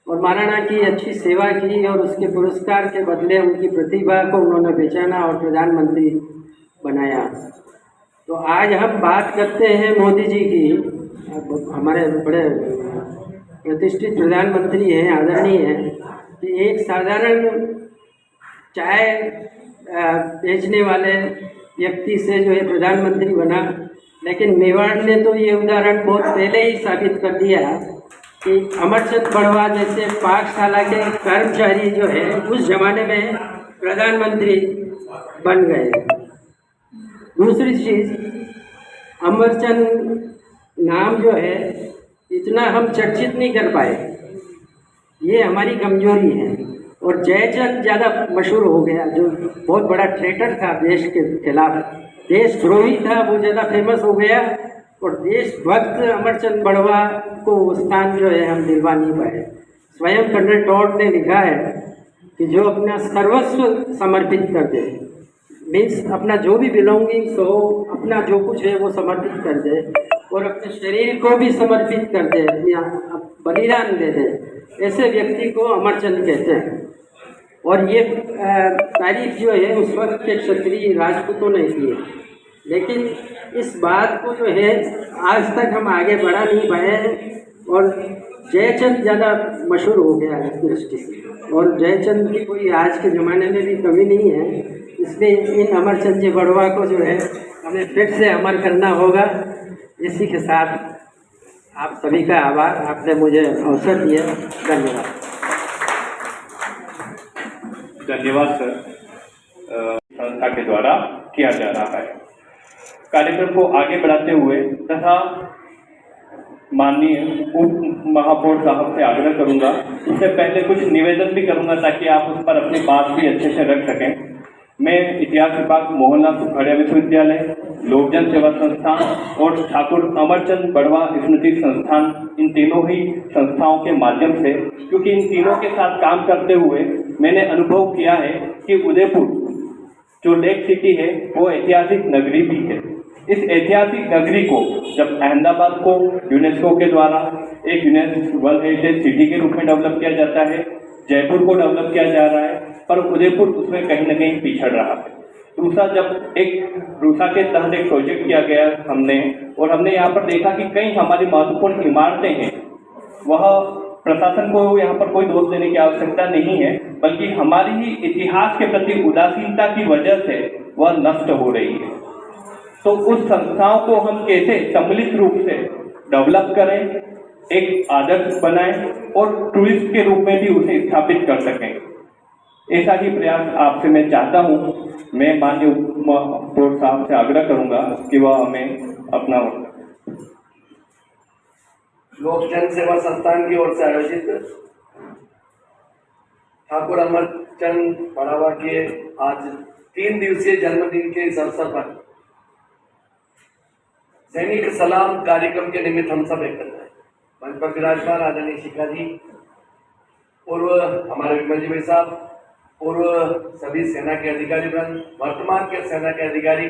और महाराणा की अच्छी सेवा की और उसके पुरस्कार के बदले उनकी प्रतिभा को उन्होंने पहचाना और प्रधानमंत्री बनाया। तो आज हम बात करते हैं मोदी जी की, हमारे बड़े प्रतिष्ठित प्रधानमंत्री हैं, आदरणीय हैं, कि एक साधारण चाय बेचने वाले व्यक्ति से जो है प्रधानमंत्री बना। लेकिन मेवाड़ ने तो ये उदाहरण बहुत पहले ही साबित कर दिया कि अमरचंद बड़वा जैसे पाकशाला के कर्मचारी जो है उस जमाने में प्रधानमंत्री बन गए। दूसरी चीज़, अमरचंद नाम जो है इतना हम चर्चित नहीं कर पाए, ये हमारी कमजोरी है। और जयचंद ज़्यादा मशहूर हो गया, जो बहुत बड़ा ट्रेटर था देश के खिलाफ, देशद्रोही था, वो ज़्यादा फेमस हो गया। और देशभक्त अमरचंद बड़वा को वो स्थान जो है हम दिलवा नहीं पाए। स्वयं कर्नल टॉड ने लिखा है कि जो अपना सर्वस्व समर्पित कर दे, मीन्स अपना जो भी बिलोंगिंग्स हो, अपना जो कुछ है वो समर्पित कर दे, और अपने शरीर को भी समर्पित कर दे, अपना बलिदान दे दे, ऐसे व्यक्ति को अमरचंद कहते हैं। और ये तारीफ जो है उस वक्त के क्षत्रिय राजपूतों ने की है। लेकिन इस बात को जो है आज तक हम आगे बढ़ा नहीं पाए हैं, और जयचंद ज़्यादा मशहूर हो गया है इस दृष्टि से। और जयचंद की कोई आज के ज़माने में भी कमी नहीं है, इसलिए इन अमरचंद जी बड़वा को जो है अपने पेट से अमर करना होगा। इसी के साथ आप सभी का आभार, आपने मुझे अवसर दिया। धन्यवाद। धन्यवाद सर। संस्था के द्वारा किया जा रहा है। कार्यक्रम को आगे बढ़ाते हुए तथा माननीय उप महापौर साहब से आग्रह करूंगा, उससे पहले कुछ निवेदन भी करूंगा ताकि आप उस पर अपनी बात भी अच्छे से रख सकें। मैं इतिहास विभाग मोहनलाल सुखाड़िया विश्वविद्यालय, लोकजन सेवा संस्थान और ठाकुर अमरचंद बड़वा स्मृति संस्थान, इन तीनों ही संस्थाओं के माध्यम से, क्योंकि इन तीनों के साथ काम करते हुए मैंने अनुभव किया है कि उदयपुर जो लेक सिटी है वो ऐतिहासिक नगरी भी है। इस ऐतिहासिक नगरी को जब अहमदाबाद को यूनेस्को के द्वारा एक वर्ल्ड हेरिटेज सिटी के रूप में डेवलप किया जाता है, जयपुर को डेवलप किया जा रहा है, पर उदयपुर उसमें कहीं न कहीं पिछड़ रहा है। दूसरा, जब एक रूसा के तहत एक प्रोजेक्ट किया गया हमने यहाँ पर देखा कि कई हमारी महत्वपूर्ण इमारतें हैं, वह प्रशासन को यहाँ पर कोई दोष देने की आवश्यकता नहीं है, बल्कि हमारी ही इतिहास के प्रति उदासीनता की वजह से वह नष्ट हो रही है। तो उस संस्थाओं को हम कैसे सम्मिलित रूप से डेवलप करें, एक आदर्श बनाएं और टूरिस्ट के रूप में भी उसे स्थापित कर सकें, ऐसा ही प्रयास आपसे मैं चाहता हूं। मैं माननीय उप महापौर साहब से आग्रह करूंगा कि वह हमें अपना लोक जन सेवा संस्थान की ओर से आयोजित ठाकुर अमरचंद बड़वा के आज 3 दिवसीय जन्मदिन के इस अवसर पर सैनिक सलाम कार्यक्रम के निमित्त हम सब एकत्र हैं। मंच पर विराजमान आदरणीय शिखा जी, पूर्व हमारे विमल जी भाई साहब, पूर्व सभी सेना के अधिकारी वृंद, वर्तमान के सेना के अधिकारी,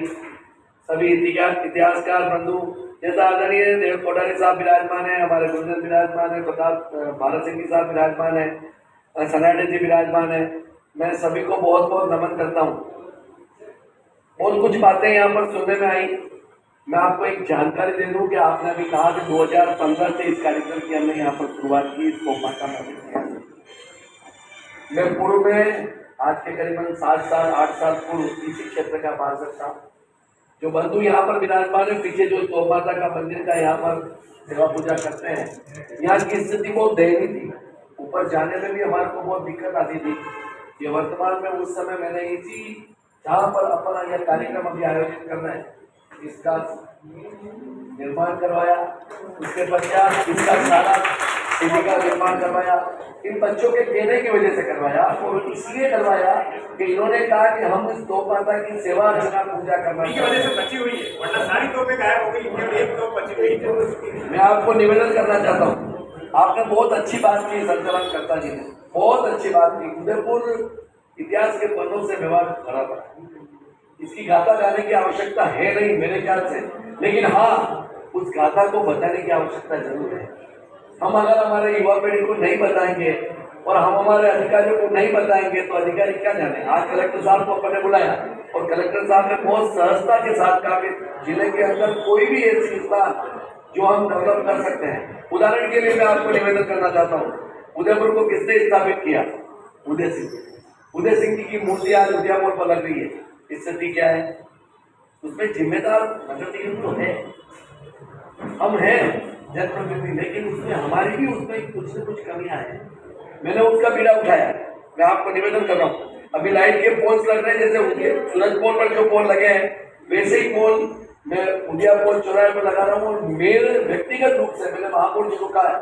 सभी इतिहासकार बंधु, जैसा आदरणीय देव कोठारी साहब विराजमान है, हमारे गुरुजन विराजमान है, प्रताप भारत सिंह जी साहब विराजमान है, सनाडे जी विराजमान है। मैं सभी को बहुत बहुत नमन करता हूँ। बहुत कुछ बातें यहाँ पर सुनने में आई। मैं आपको एक जानकारी दे दूं कि आपने अभी कहा कि 2015 से इस कार्यक्रम की हमने यहाँ पर शुरुआत की, इसको माता किया। मैं पूर्व में आज के करीबन 7 साल 8 साल पूर्व इसी क्षेत्र का पार्षद था। जो बंधु यहाँ पर विराजमान है, पीछे जो तो माता का मंदिर का यहाँ पर सेवा पूजा करते हैं, यहाँ की स्थिति बहुत दयनीय थी। ऊपर जाने में भी हमारे को बहुत दिक्कत आती थी। ये वर्तमान में उस समय मैंने इसी जहाँ पर अपना यह कार्यक्रम अभी आयोजित करना है, इसका निर्माण करवाया। उसके पश्चात इसका सारा सिटी का निर्माण करवाया। इन बच्चों के कहने की वजह से करवाया और इसलिए करवाया कि इन्होंने कहा कि हम इस दो माता की सेवा अर्चना पूजा करना की वजह से बची हुई है, वरना सारी तोपें गायब हो गई, केवल एक तोप बची हुई है। मैं आपको निवेदन करना चाहता हूँ, आपने बहुत अच्छी बात की, संचालन करता जी ने बहुत अच्छी बात की। उदयपुर इतिहास के पन्नों से व्यवहार भरा पड़ा, इसकी गाथा गाने की आवश्यकता है नहीं मेरे ख्याल से, लेकिन हाँ उस गाथा को बताने की आवश्यकता जरूर है। हम अगर हमारे युवा पीढ़ी को नहीं बताएंगे और हम हमारे अधिकारियों को नहीं बताएंगे तो अधिकारी क्या जाने। आज कलेक्टर साहब को अपने बुलाया और कलेक्टर साहब ने बहुत सहजता के साथ कहा कि जिले के अंदर कोई भी ऐसी स्थान जो हम डेवलप कर सकते हैं। उदाहरण के लिए मैं आपको निवेदन करना चाहता हूँ, उदयपुर को किसने स्थापित किया? उदय सिंह। उदय सिंह जी की मूर्ति आज उदयपुर पर लग रही है। स्थिति क्या है? उसमें जिम्मेदार नगर निगम तो है, हम हैं जनप्रतिनिधि, लेकिन उसमें हमारी भी उसमें कुछ न कुछ कमियां हैं। मैंने उसका बीड़ा उठाया। मैं आपको निवेदन कर रहा हूँ, अभी लाइट के पोल्स लग रहे हैं, जैसे उनके सूरज पोल पर जो पोल लगे हैं वैसे ही पोल मैं उदिया पोल चौराहे पर लगा रहा हूँ। और मेरे व्यक्तिगत रूप से मैंने महापौर जी को कहा है,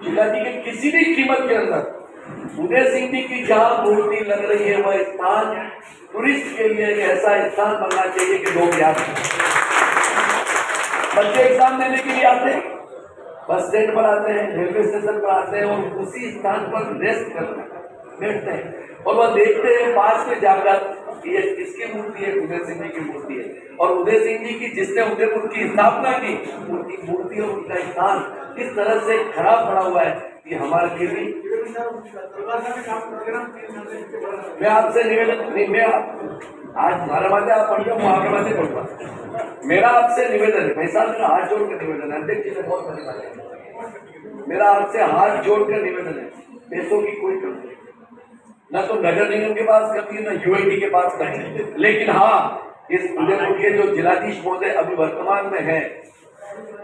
जिला जी के किसी भी कीमत के अंदर उदय सिंह जी की जहाँ मूर्ति लग रही है वह स्थान टूरिस्ट के लिए ऐसा स्थान बनना चाहिए कि लोग याद करें। बच्चे एग्जाम देने के लिए आते हैं, बस स्टैंड पर आते हैं, रेलवे स्टेशन पर आते हैं और उसी स्थान पर रेस्ट करते हैं, बैठते हैं और वह देखते हैं पास में जाकर ये किसकी मूर्ति है? उदय सिंह जी की मूर्ति है। और उदय सिंह जी की जिसने उदयपुर की स्थापना की, उनकी मूर्ति और उनका स्थान किस तरह से खराब पड़ा हुआ है, ये हमारे लिए भी। मैं आपसे निवेदन नहीं, मैं आज हमारे बातें आप पढ़िए, मैं आपके बातें पढ़ूंगा। मेरा आपसे निवेदन है, भाई साहब मेरा हाथ जोड़ कर निवेदन है, अध्यक्ष जी ने बहुत बड़ी बात है, मेरा आपसे हाथ जोड़ कर निवेदन है, पैसों की कोई कमी नहीं, न तो नगर निगम के पास कमी है, न यूआईडी के पास कमी है, लेकिन हाँ इस उदयपुर के जो जिलाधीश महोदय अभी वर्तमान में है,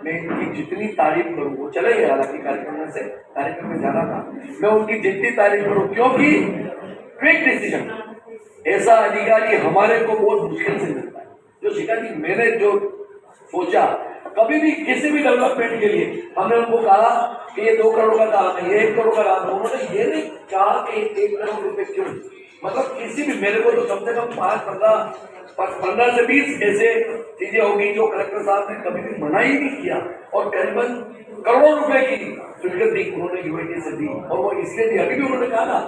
मैं इनकी जितनी तारीफ करूं, वो चले गए हालांकि कार्यक्रम में जाना था, मैं उनकी जितनी तारीफ करूं, क्योंकि क्विक डिसीजन ऐसा अधिकारी हमारे को बहुत मुश्किल से मिलता है। जो शिखा जी मैंने जो सोचा, कभी भी किसी भी डेवलपमेंट के लिए हमने उनको कहा कि ये 2 करोड़ का काम है, ये 1 करोड़ का काम है, उन्होंने ये नहीं कहा कि 1 करोड़ रुपए क्यों, मतलब किसी भी, मेरे को तो कम से कम 15 से 20 ऐसे चीजें होगी जो कलेक्टर साहब ने कभी भी मना ही नहीं किया, और करीबन करोड़ों रुपए की स्वीकृति उन्होंने यूआईटी से दी, और वो इसलिए दी। अभी भी उन्होंने कहा ना,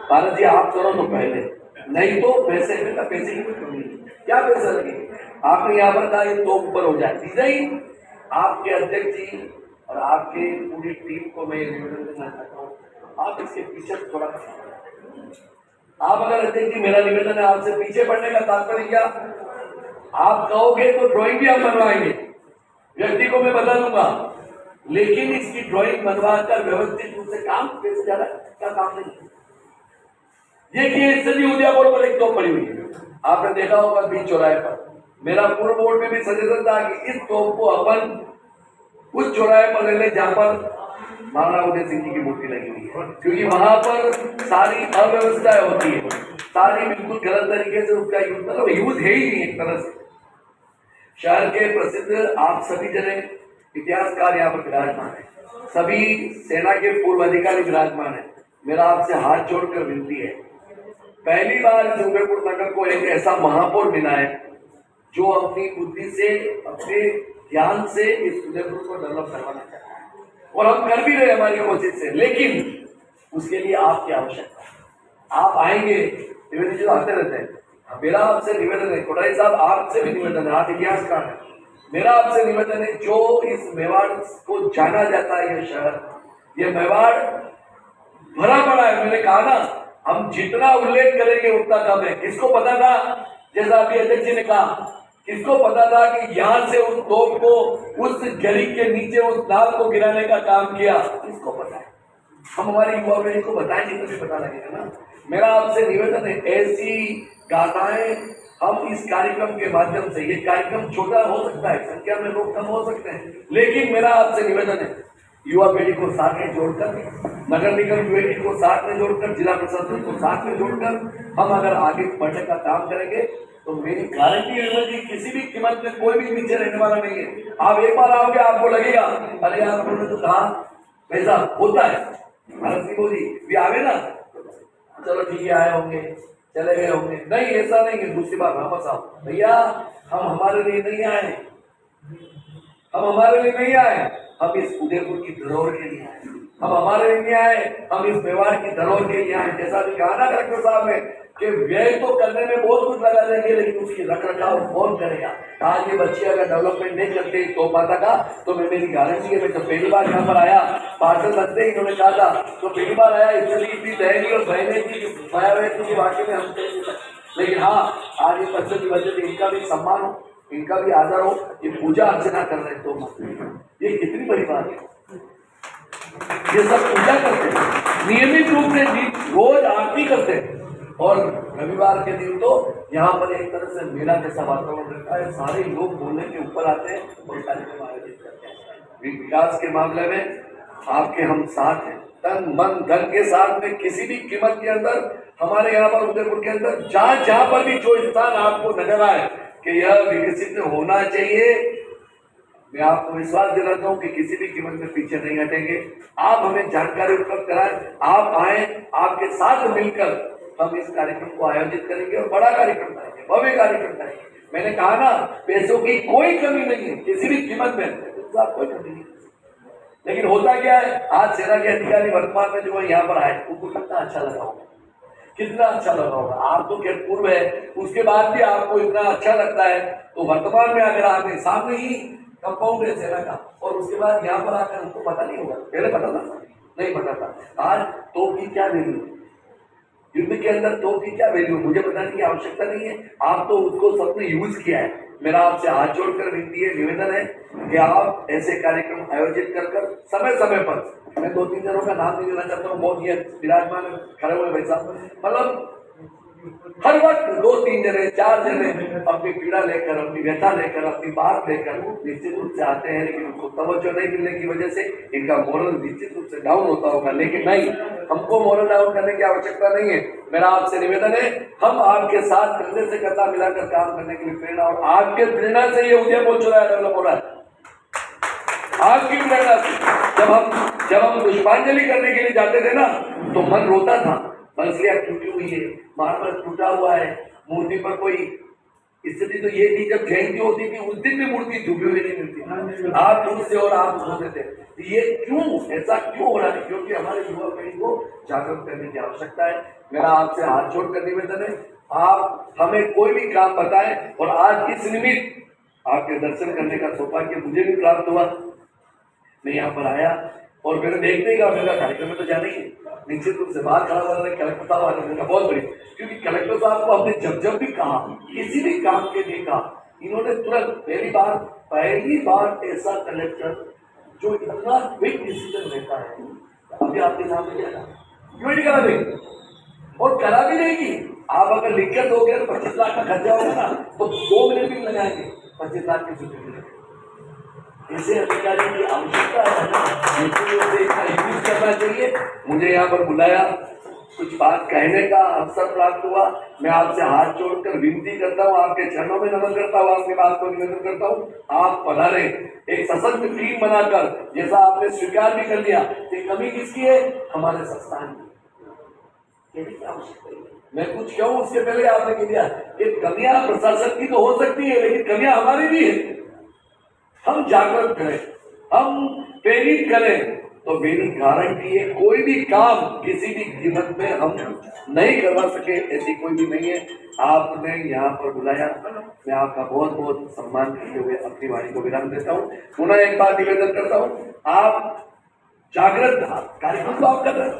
भारत जी आप करो तो पहले, नहीं तो पैसे की कोई कमी नहीं, क्या पैसा लगे। आपने यहाँ पर कहा ये तो ऊपर हो जाए, डिजाइन आपके अध्यक्ष जी और आपके पूरी टीम को मैं निवेदन देना चाहता हूँ, आप इसके पीछे थोड़ा, आप अगर अध्यक्ष जी, मेरा निवेदन है आपसे, पीछे पड़ने का तात्पर्य क्या, आप कहोगे तो ड्राइंग भी हम बनवाएंगे, व्यक्ति को मैं बता दूंगा, लेकिन इसकी ड्राइंग बनवाकर व्यवस्थित रूप से काम कैसे जा रहा है, क्या काम नहीं। देखिए सभी उदयपुर पर एक तोप पड़ी हुई है, आपने देखा होगा बीच चौराहे पर। मेरा पूर्व बोर्ड में भी सजेशन था कि इस तोप को अपन उस चौराहे पर ले लें जहां पर महाराणा उदय सिंह जी की मूर्ति लगी हुई है, क्योंकि वहां पर सारी अव्यवस्थाएं होती है, सारी बिल्कुल गलत तरीके से उसका यूज है ही नहीं एक तरह से। शहर के प्रसिद्ध आप सभी जने इतिहासकार यहाँ पर विराजमान है, सभी सेना के पूर्व अधिकारी विराजमान है। मेरा आपसे हाथ जोड़कर विनती है, पहली बार उदयपुर नगर को एक ऐसा महापौर मिला है जो अपनी बुद्धि से, अपने ज्ञान से इस उदयपुर को डेवलप करवाना चाहता है, और हम कर भी रहे हमारी कोशिश से, लेकिन उसके लिए आपकी आवश्यकता है। आप आएंगे, निवेदन जो आते रहते हैं, मेरा आपसे निवेदन है, कोठारी साहब आपसे भी निवेदन है, आप इतिहासकार हैं, मेरा आपसे निवेदन है, जो इस मेवाड़ को जाना जाता है, ये शहर, ये मेवाड़ भरा पड़ा है। मैंने कहा ना, हम जितना उल्लेख करेंगे उतना कम है। किसको पता था, जैसा अभी अध्यक्ष जी ने कहा, किसको पता था कि यहाँ से उस तोप को उस गली के नीचे उस नाल को गिराने का काम किया, किसको पता है। हम हमारे युवा पीढ़ी को बताएंगे तो भी पता लगेगा ना। मेरा आपसे निवेदन है, ऐसी गाथाएं हम इस कार्यक्रम के माध्यम से, ये कार्यक्रम छोटा हो सकता है, संख्या में लोग कम हो सकते हैं, लेकिन मेरा आपसे निवेदन है, युवा पीढ़ी को साथ में जोड़कर, नगर निगम यूएटी को साथ में जोड़कर, जिला प्रशासन को साथ में जोड़कर हम अगर आगे बढ़ने का काम करेंगे तो मेरी गारंटी है कि किसी भी कीमत में कोई भी पीछे रहने वाला नहीं है। आप एक बार आओगे, आपको लगेगा अरे यार उन्होंने तो कहा पैसा होता है, भारत सिंह मोदी भी आवे ना, चलो ठीक है आए होंगे, चले गए होंगे, नहीं ऐसा नहीं है। दूसरी बार वापस आओ, भैया हम हमारे लिए नहीं आए, हम हमारे लिए नहीं आए, हम इस उदयपुर की धरोहर के लिए आए, हम हमारे लिए आए, हम इस मेवाड़ की धरोहर के लिए आए। जैसा भी कहा ना कलेक्टर साहब ने कि व्यय तो करने में बहुत कुछ लगा देंगे, लेकिन उसकी रख रखाव कौन करेगा। आज ये बच्चे अगर डेवलपमेंट नहीं करते तो माता का, तो मैं मेरी गारंटी है, मैं जब पहली बार यहाँ पर आया, पार्सल लगते ही इन्होंने कहा था, तो पहली बार आया इसलिए इतनी दहली और बहने की मायावती की वाकई में हम, लेकिन हाँ आज ये बच्चों की वजह से इनका भी सम्मान हो, इनका भी आदर हो, ये पूजा अर्चना कर रहे हैं, तो ये कितनी बड़ी बात है। ये सब पूजा करते हैं नियमित रूप से, रोज आरती करते हैं, और रविवार के दिन तो यहाँ पर एक तरह से मेला जैसा वातावरण रहता है, सारे लोग बोलने के ऊपर आते हैं और कार्यक्रम आयोजित करते हैं। विकास के मामले में आपके हम साथ हैं, तन मन धन के साथ में, किसी भी कीमत के अंदर हमारे यहाँ पर उदयपुर के अंदर जहाँ पर भी जो स्थान आपको नजर आए कि यह विकसित होना चाहिए, मैं आपको विश्वास दिलाता हूँ कि किसी भी कीमत में पीछे नहीं हटेंगे। आप हमें जानकारी उपलब्ध कराएं, आप आए, आपके साथ मिलकर हम इस कार्यक्रम को आयोजित करेंगे और बड़ा कार्यक्रम करेंगे, भव्य कार्यक्रम करेंगे। मैंने कहा ना, पैसों की कोई कमी नहीं है, किसी भी कीमत में कोई कमी नहीं। लेकिन होता क्या है, आज सेना के अधिकारी वर्तमान में जो यहाँ पर आए, उनको कितना अच्छा लगा होगा, कितना अच्छा लगा होगा। आप तो खैर पूर्व है, उसके बाद भी आपको इतना अच्छा लगता है, तो वर्तमान में अगर आपने सामने ही कंपाउंड है सेना का, और उसके बाद यहाँ पर आकर उनको पता नहीं होगा, पहले पता था नहीं पता था। आज तो की क्या वैल्यू, युद्ध के अंदर तो की क्या वैल्यू, मुझे बताने की आवश्यकता नहीं है, आप तो उसको सबने यूज किया है। मेरा आपसे हाथ जोड़कर विनती है, निवेदन है कि आप ऐसे कार्यक्रम आयोजित कर समय समय पर, मैं 2-3 जनों का नाम नहीं लेना चाहता हूँ, बहुत ही विराजमान खड़े हुए भाई साहब, मतलब हर वक्त 2-3 जने 4 जने अपनी पीड़ा लेकर, अपनी व्यथा लेकर, अपनी बात लेकर निश्चित रूप से आते हैं, लेकिन उनको तवज्जो नहीं मिलने की वजह से इनका मोरल निश्चित रूप से डाउन होता होगा। लेकिन नहीं, हमको मोरल डाउन करने की आवश्यकता नहीं है। मेरा आपसे निवेदन है, हम आपके साथ कंधे से कंधा मिलाकर काम करने के लिए प्रेरणा, और आपके प्रेरणा से ये उदयपुर चुनाव डेवलप हो रहा है। आपकी प्रेरणा से जब हम पुष्पांजलि करने के लिए जाते थे ना, तो मन रोता था, बंसलियां टूटी हुई है, मार्बल टूटा हुआ है, मूर्ति पर कोई स्थिति तो ये थी, जब जयंती होती थी उस दिन भी मूर्ति डूबी हुई नहीं मिलती, आप दूर से और आप होते थे। ये क्यों, ऐसा क्यों हो रहा है? क्योंकि हमारे युवा पीढ़ी को जागरूक करने की आवश्यकता है। मेरा आपसे हाथ जोड़कर निवेदन है, आप हमें कोई भी काम बताएं, और आज इस निमित्त आपके दर्शन करने का सौभाग्य मुझे भी प्राप्त हुआ। मैं यहाँ पर आया और मैंने देखने का मेरा कार्यक्रम में तो जाना ही है, निश्चित रूप से बाहर खड़ा हुआ कलेक्टर साहब आने का बहुत बड़ी, क्योंकि कलेक्टर साहब को आपने जब भी कहा, किसी भी काम के लिए कहा, इन्होंने तुरंत पहली बार ऐसा कलेक्टर जो इतना क्विक डिसीजन लेता है, अभी आपके सामने क्या था, क्यों नहीं करा देंगे और करा भी नहीं। आप अगर लिखकर दोगे तो 25 लाख का खर्चा होगा ना, तो 2 मिनट भी लगाएंगे 25 लाख की छुट्टी। इसे अधिकारी की आवश्यकता है, यूज करना चाहिए। मुझे यहाँ पर बुलाया, कुछ बात कहने का अवसर प्राप्त हुआ, मैं आपसे हाथ जोड़कर विनती करता हूँ, आपके चरणों में नमन करता हूँ, आपकी बात को निवेदन करता हूँ, आप पधारे एक सशक्त टीम बनाकर, जैसा आपने स्वीकार भी कर लिया कि कमी किसकी है, हमारे संस्थान की। मैं कुछ कहूँ उसके पहले आपने कह दिया कि कमियां प्रशासन की तो हो सकती है, लेकिन कमियां हमारी भी है। हम जागरूक करें, हम प्रेरित करें, तो मेरी गारंटी है कोई भी काम किसी भी कीमत में हम नहीं करवा सके, ऐसी कोई भी नहीं है। आपने यहाँ पर बुलाया, मैं आपका बहुत बहुत सम्मान करते हुए अपनी वाणी को विराम देता हूँ। पुनः एक बार निवेदन करता हूँ, आप जागृत कार्यक्रम तो आप कर रहे हैं,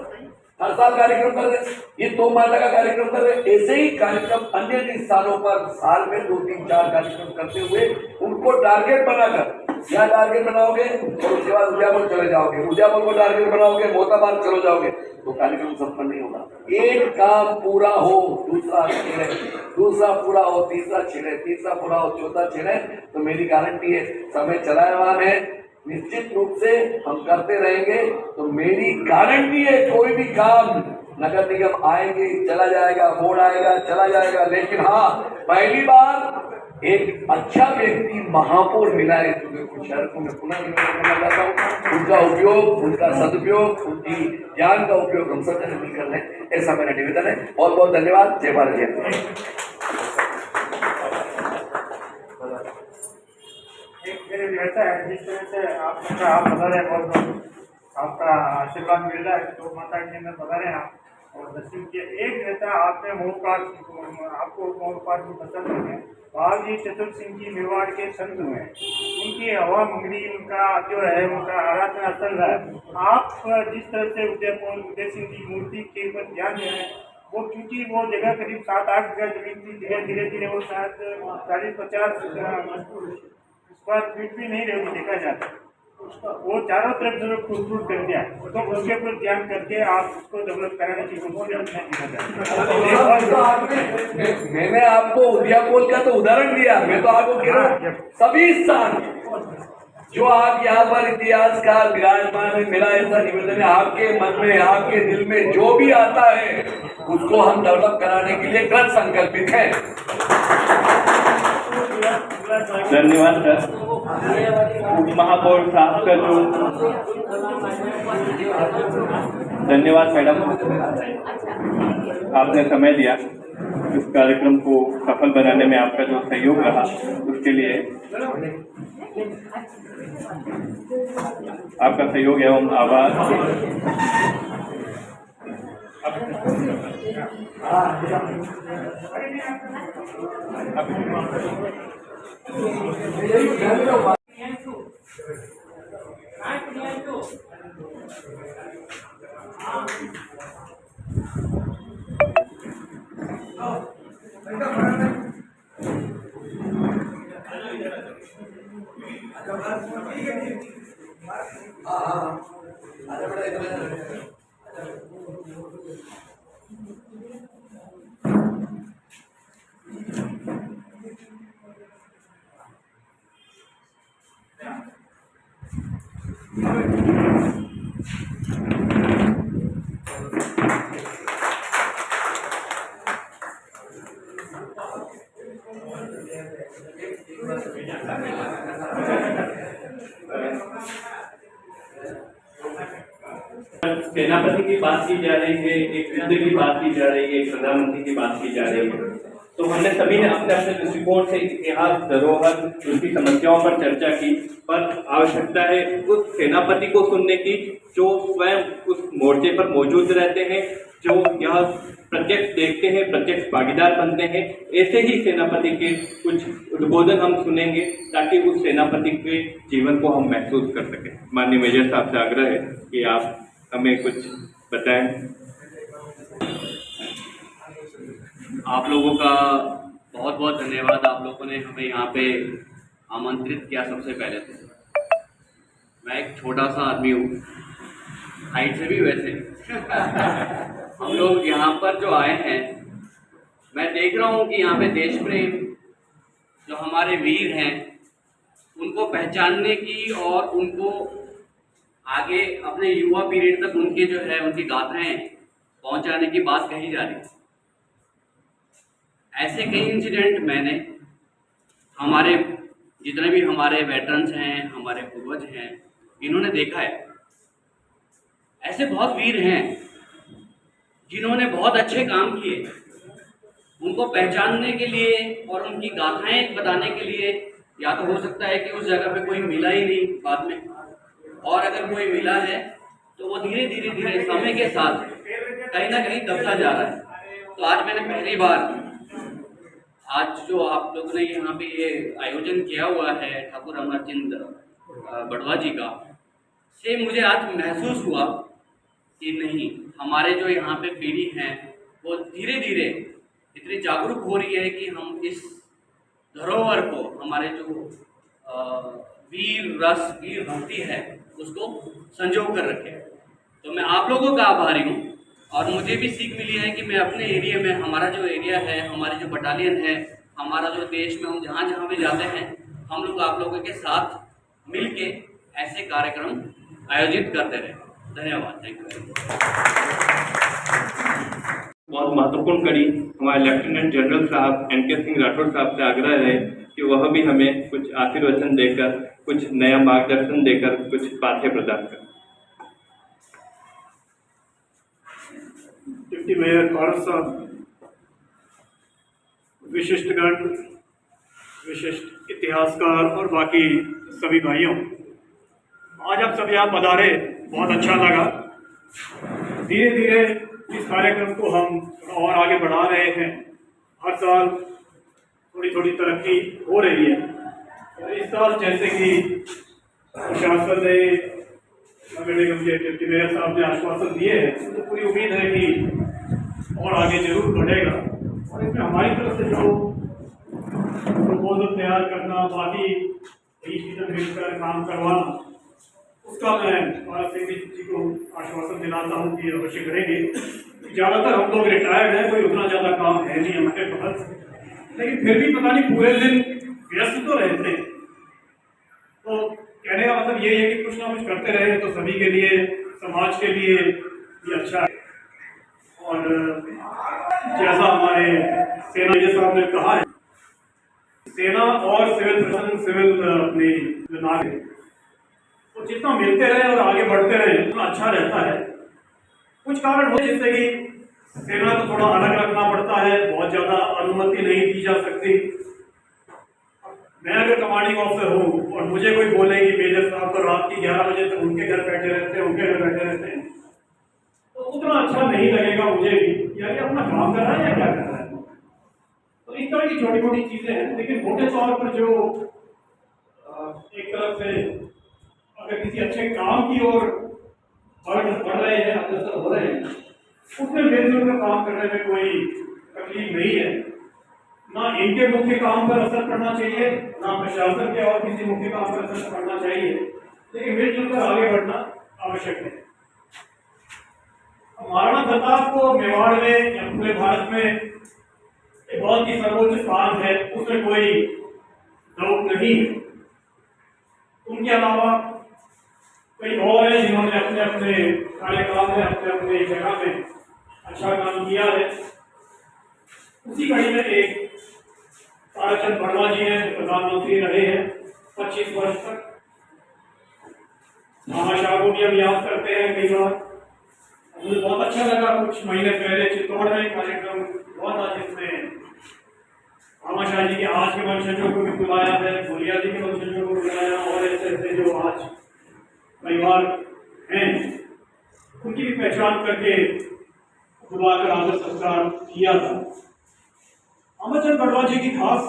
हर साल कार्यक्रम कर रहे हैं, ये 2 माता का कार्यक्रम कर रहे हैं, ऐसे ही कार्यक्रम अन्य स्थानों पर साल में 2-3-4 कार्यक्रम करते हुए उनको टारगेट बनाकर, क्या टारगेट बनाओगे और उसके बाद उदयपुर चले जाओगे, उदयपुर को टारगेट बनाओगे, मोहताबाद चले जाओगे, तो कार्यक्रम संपन्न नहीं होगा। एक काम पूरा हो, दूसरा छिड़े, दूसरा पूरा हो, तीसरा छिड़े, तीसरा पूरा हो, चौथा छिड़े, तो मेरी गारंटी है समय चलायमान है, निश्चित रूप से हम करते रहेंगे। तो मेरी गारंटी है कोई भी काम नगर निगम आएंगे, चला जाएगा, बोर्ड आएगा, चला जाएगा, लेकिन हाँ, पहली बार एक अच्छा व्यक्ति महापौर मिला है शहर को मैं पुनः निवेदन करना चाहता हूँ, उनका उपयोग, उनका सदुपयोग, उनकी ज्ञान का उपयोग हम सब जने मिलकर लें, ऐसा मेरा निवेदन है। बहुत बहुत धन्यवाद। जय भारत, जय। रहता है जिस तरह से आप बता रहे हैं, बहुत आपका आशीर्वाद मिल रहा है, तो माता के अंदर बता रहे हैं आप और दर्शन के एक रहता है। आपने आपको मोहपाठ में पसंद है, बाल जी चतुर सिंह जी मेवाड़ के संत हुए, उनकी हवा मंगनी, उनका जो है उनका आराधना स्थल है। आप जिस तरह से उदय सिंह की मूर्ति के ऊपर ध्यान दे रहे हैं, वो क्योंकि वो जगह करीब 7-8 जगह जमीन थी, धीरे धीरे वो शायद 40-50 स्क्वायर फीट भी नहीं रहे, देखा जाता है, वो चारों तरफ जो खूबसूरत कर दिया, तो उसके ऊपर ध्यान करके आप उसको डेवलप कराने की कोशिश करना। मैंने आपको उदयपुर का तो उदाहरण दिया, मैं तो आपको कह रहा हूँ सभी स्थान जो आप यहाँ पर इतिहासकार विराजमान है, मेरा ऐसा निवेदन है, आपके मन में, आपके दिल में जो भी आता है उसको हम डेवलप कराने के लिए कृत संकल्पित हैं। धन्यवाद सर। महापौर साहब का जो धन्यवाद मैडम, आपने समय दिया, इस कार्यक्रम को सफल बनाने में आपका जो सहयोग रहा उसके लिए आपका सहयोग एवं आभार। सेनापति की बात की जा रही है, एक युद्ध की बात की जा रही है, एक प्रधानमंत्री की बात की जा रही है, तो हमने सभी ने अपने अपने दृष्टिकोण से इतिहास, धरोहर, उसकी समस्याओं पर चर्चा की। पर आवश्यकता है उस सेनापति को सुनने की जो स्वयं उस मोर्चे पर मौजूद रहते हैं, जो यह प्रत्यक्ष देखते हैं, प्रत्यक्ष भागीदार बनते हैं। ऐसे ही सेनापति के कुछ उद्बोधन हम सुनेंगे ताकि उस सेनापति के जीवन को हम महसूस कर सकें। माननीय मेजर साहब से आग्रह है कि आप हमें कुछ बताएं। आप लोगों का बहुत बहुत धन्यवाद। आप लोगों ने हमें यहाँ पे आमंत्रित किया। सबसे पहले तो मैं एक छोटा सा आदमी हूँ, हाइट से भी वैसे हम लोग यहाँ पर जो आए हैं, मैं देख रहा हूँ कि यहाँ पे देश प्रेम जो हमारे वीर हैं उनको पहचानने की और उनको आगे अपने युवा पीरियड तक उनके जो है उनकी गाथाएं पहुँचाने की बात कही जा रही है। ऐसे कई इंसिडेंट मैंने हमारे जितने भी हमारे वेटरन्स हैं, हमारे पूर्वज हैं, इन्होंने देखा है। ऐसे बहुत वीर हैं जिन्होंने बहुत अच्छे काम किए। उनको पहचानने के लिए और उनकी गाथाएं बताने के लिए या तो हो सकता है कि उस जगह पे कोई मिला ही नहीं बाद में, और अगर कोई मिला है तो वो धीरे धीरे समय के साथ कहीं ना कहीं दबता जा रहा है। तो आज मैंने पहली बार, आज जो आप लोगों ने यहाँ पे ये आयोजन किया हुआ है ठाकुर अमरचंद बड़वा जी का, से मुझे आज महसूस हुआ कि नहीं, हमारे जो यहाँ पे पीढ़ी है वो धीरे धीरे इतनी जागरूक हो रही है कि हम इस धरोहर को, हमारे जो वीर रस, वीर भक्ति है, उसको संजो कर रखें। तो मैं आप लोगों का आभारी हूँ। और मुझे भी सीख मिली है कि मैं अपने एरिया में, हमारा जो एरिया है, हमारी जो बटालियन है, हमारा जो देश में हम जहाँ जहाँ भी जाते हैं, हम लोग आप लोगों के साथ मिल के ऐसे कार्यक्रम आयोजित करते रहे। धन्यवाद। Thank you. बहुत महत्वपूर्ण कड़ी हमारे लेफ्टिनेंट जनरल साहब NK सिंह राठौर साहब से आग्रह है कि वह भी हमें कुछ आशीर्वचन देकर, कुछ नया मार्गदर्शन देकर कुछ पाठ्य प्रदान करें। डिप्टी मेयर पारस साहब, विशिष्टगण, विशिष्ट इतिहासकार और बाकी सभी भाइयों, आज आप सब यहाँ पधारे, बहुत अच्छा लगा। धीरे धीरे इस कार्यक्रम को हम और आगे बढ़ा रहे हैं। हर साल थोड़ी थोड़ी तरक्की हो रही है। और इस साल जैसे कि प्रशासन ने, नगर निगम के डिप्टी मेयर साहब ने आश्वासन दिए हैं, तो पूरी उम्मीद है कि और आगे जरूर बढ़ेगा। और इसमें हमारी तरफ से जो प्रपोजल तैयार करना, बाकी मिलकर काम करवाना, उसका मैं भारत सिंह जी को आश्वासन दिलाता हूँ कि अवश्य करेंगे। ज़्यादातर हम लोग रिटायर्ड हैं, कोई उतना ज़्यादा काम है नहीं हमारे पास, लेकिन फिर भी पता नहीं पूरे दिन व्यस्त तो रहते हैं। तो कहने का मतलब ये है कि कुछ ना कुछ करते रहे तो सभी के लिए, समाज के लिए ये अच्छा है। और जैसा हमारे सेना साहब ने कहा है, सेना और सिविल प्रशासन, सिविल अपनी विभाग है, तो जितना मिलते रहे और आगे बढ़ते रहे उतना अच्छा रहता है। कुछ कारण हो जिससे कि सेना को थोड़ा अलग रखना पड़ता है, बहुत ज़्यादा अनुमति नहीं दी जा सकती। मैं अगर कमांडिंग ऑफिसर हूँ और मुझे कोई बोले कि मेजर साहब तो रात की 11 बजे तक उनके घर बैठे रहते हैं, उनके घर बैठे रहते हैं, तो उतना अच्छा नहीं लगेगा मुझे भी, यानी अपना काम कर रहा है या क्या कर रहा है। तो इस तरह की छोटी मोटी चीज़ें हैं। लेकिन मोटे तौर पर जो एक तरफ से अगर किसी अच्छे काम की ओर बढ़ रहे हैं, अग्रसर हो रहे हैं, उसमें मिलजुल कर काम करने में कोई तकलीफ नहीं है। ना इनके मुख्य काम पर असर पड़ना चाहिए, ना प्रशासन के और किसी मुख्य काम पर असर पड़ना चाहिए, लेकिन मिलजुल कर आगे बढ़ना आवश्यक है। महाराणा प्रताप को मेवाड़ में या पूरे भारत में एक बहुत ही सर्वोच्च स्थान है, उसमें कोई डाउट नहीं है। उनके अलावा कई और हैं जिन्होंने अपने अपने कार्यकाल में अपने अपने जगह में अच्छा काम किया है। उसी कड़ी में एक ताराचंद वर्मा जी हैं, जो प्रधानमंत्री रहे हैं 25 वर्ष तक। महाशाह को भी हम याद करते हैं कई बार। मुझे बहुत अच्छा लगा, कुछ महीने पहले चित्तौड़ में कार्यक्रम हुआ था जिसमें महाशाह जी के आज के वंशजों को भी बुलाया है, भोलिया जी के वंशजों को बुलाया, और ऐसे ऐसे जो आज परिवार हैं उनकी भी पहचान करके बुलाकर आदर सत्कार किया था। अमरचंद बड़वा जी की खास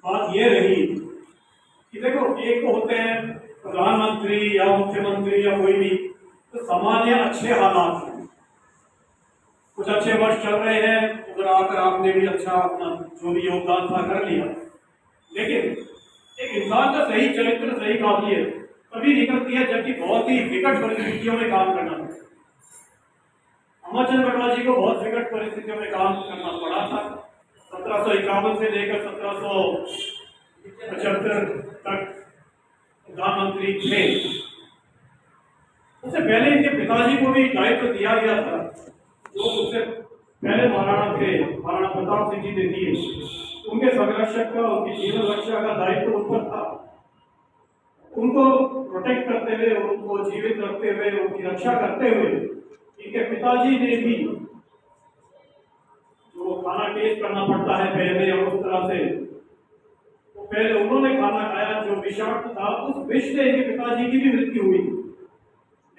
बात यह रही कि देखो, एक तो होते हैं प्रधानमंत्री या मुख्यमंत्री या कोई भी, तो सामान्य अच्छे हालात हैं, कुछ अच्छे वर्ष चल रहे हैं, उधर आकर आपने भी अच्छा अपना जो भी योगदान था कर लिया। लेकिन एक इंसान का सही चरित्र, सही काबिलियत तभी निकलती है जबकि बहुत ही विकट परिस्थितियों में काम करना पड़ता है। अमरचंद बड़वा जी को बहुत विकट परिस्थितियों में काम करना पड़ा था। 1751 से लेकर 1775 तक प्रधानमंत्री थे। उससे पहले इनके पिताजी को भी दायित्व दिया गया था, जो उससे पहले महाराणा थे, महाराणा प्रताप सिंह जी ने दिए। उनके संरक्षक का, उनकी जीवन रक्षा का दायित्व उन पर था। उनको प्रोटेक्ट करते हुए, उनको जीवित रखते हुए, उनकी रक्षा करते हुए इनके पिताजी ने भी जो खाना टेस्ट करना पड़ता है पहले, और उस तरह से तो पहले उन्होंने खाना खाया जो विषाक्त था। उस विष से इनके पिताजी की भी मृत्यु हुई,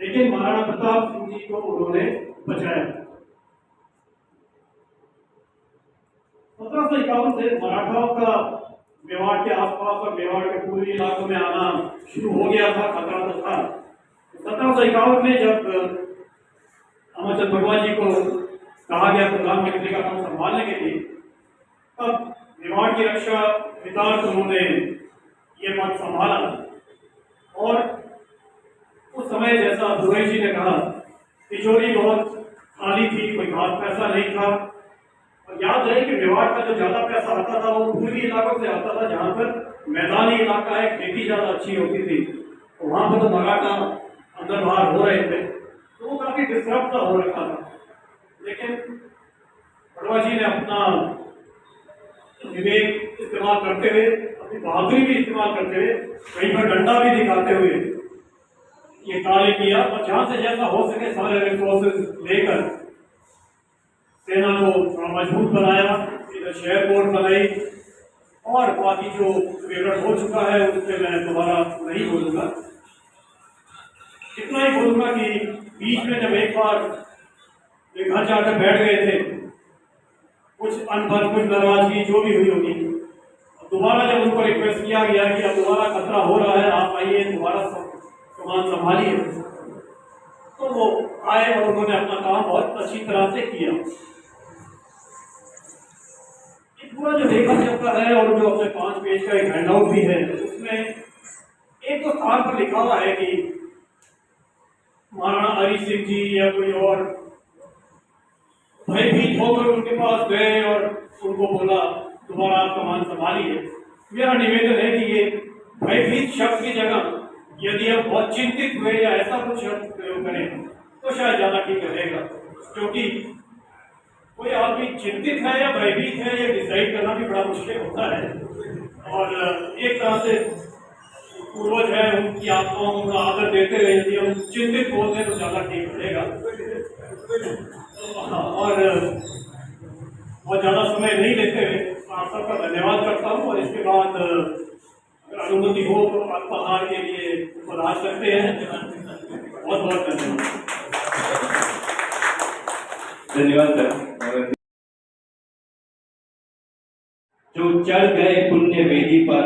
लेकिन महाराणा प्रताप सिंह जी को उन्होंने बचाया। 1751 से मराठाओं का मेवाड़ के आसपास और मेवाड़ के पूर्वी इलाकों में आना शुरू हो गया था, खतरा तो था। 1751 में जब अमरचंद बड़वा जी को कहा गया प्रधानमंत्री का पद संभालने के लिए, तब मेवाड़ की रक्षा विदार्थ उन्होंने ये पद संभाला। और उस समय जैसा दुबई जी ने कहा, तिजोरी बहुत खाली थी, कोई खास पैसा नहीं था। और याद रहे कि मेवाड़ का जो ज्यादा पैसा आता था वो पूर्वी इलाकों से आता था, जहाँ पर मैदानी इलाका है, खेती ज्यादा अच्छी होती थी। तो वहां पर तो मराठा अंदर बाहर हो रहे थे, तो वो काफी डिस्टर्ब सा हो रखा था। लेकिन बड़वा जी ने अपना विवेक इस्तेमाल करते हुए, अपनी बहादुरी भी इस्तेमाल करते हुए, कहीं पर डंडा भी दिखाते हुए ये कार्य किया। और जहां से जैसा हो सके सारे रिसोर्सेज लेकर सेना को थोड़ा मजबूत बनाया, इधर शहर कोर्ट बनाई। और बाकी जो विवरण हो चुका है उससे मैं दोबारा नहीं बोलूंगा। इतना ही बोलूंगा कि बीच में जब एक बार एक घर जाकर बैठ गए थे, कुछ अनबन, कुछ नाराजगी जो भी हुई होगी, दोबारा जब उनको रिक्वेस्ट किया गया कि अब दोबारा खतरा हो रहा है, आप आइए, दोबारा कमान संभालिए, तो वो आए और उन्होंने अपना काम बहुत अच्छी तरह से किया। ये पूरा जो लेखा चलता है और जो अपने 5 पेज का एक हैंडआउट भी है, उसमें एक तो स्थान पर लिखा हुआ है कि महाराणा हरि सिंह जी या कोई और भयभीत होकर उनके पास गए और उनको बोला दोबारा आप कमान संभालिए। मेरा निवेदन है कि ये भयभीत शब्द की जगह यदि हम बहुत चिंतित हुए या ऐसा कुछ शब्द प्रयोग करें तो शायद ज्यादा ठीक रहेगा, क्योंकि कोई आदमी चिंतित है या भयभीत है ये डिसाइड करना भी बड़ा मुश्किल होता है। और एक तरह से पूर्वज है, उनकी आत्माओं का आदर देते हुए यदि हम चिंतित बोलते हैं तो ज्यादा ठीक रहेगा। और बहुत ज्यादा समय नहीं लेते हुए आप सबका धन्यवाद करता हूँ। और इसके बाद अगर अनुमति हो तो अल्पाहार के लिए उपहार सकते हैं। बहुत बहुत धन्यवाद। धन्यवाद सर। जो चढ़ गए पुण्य वेदी पर,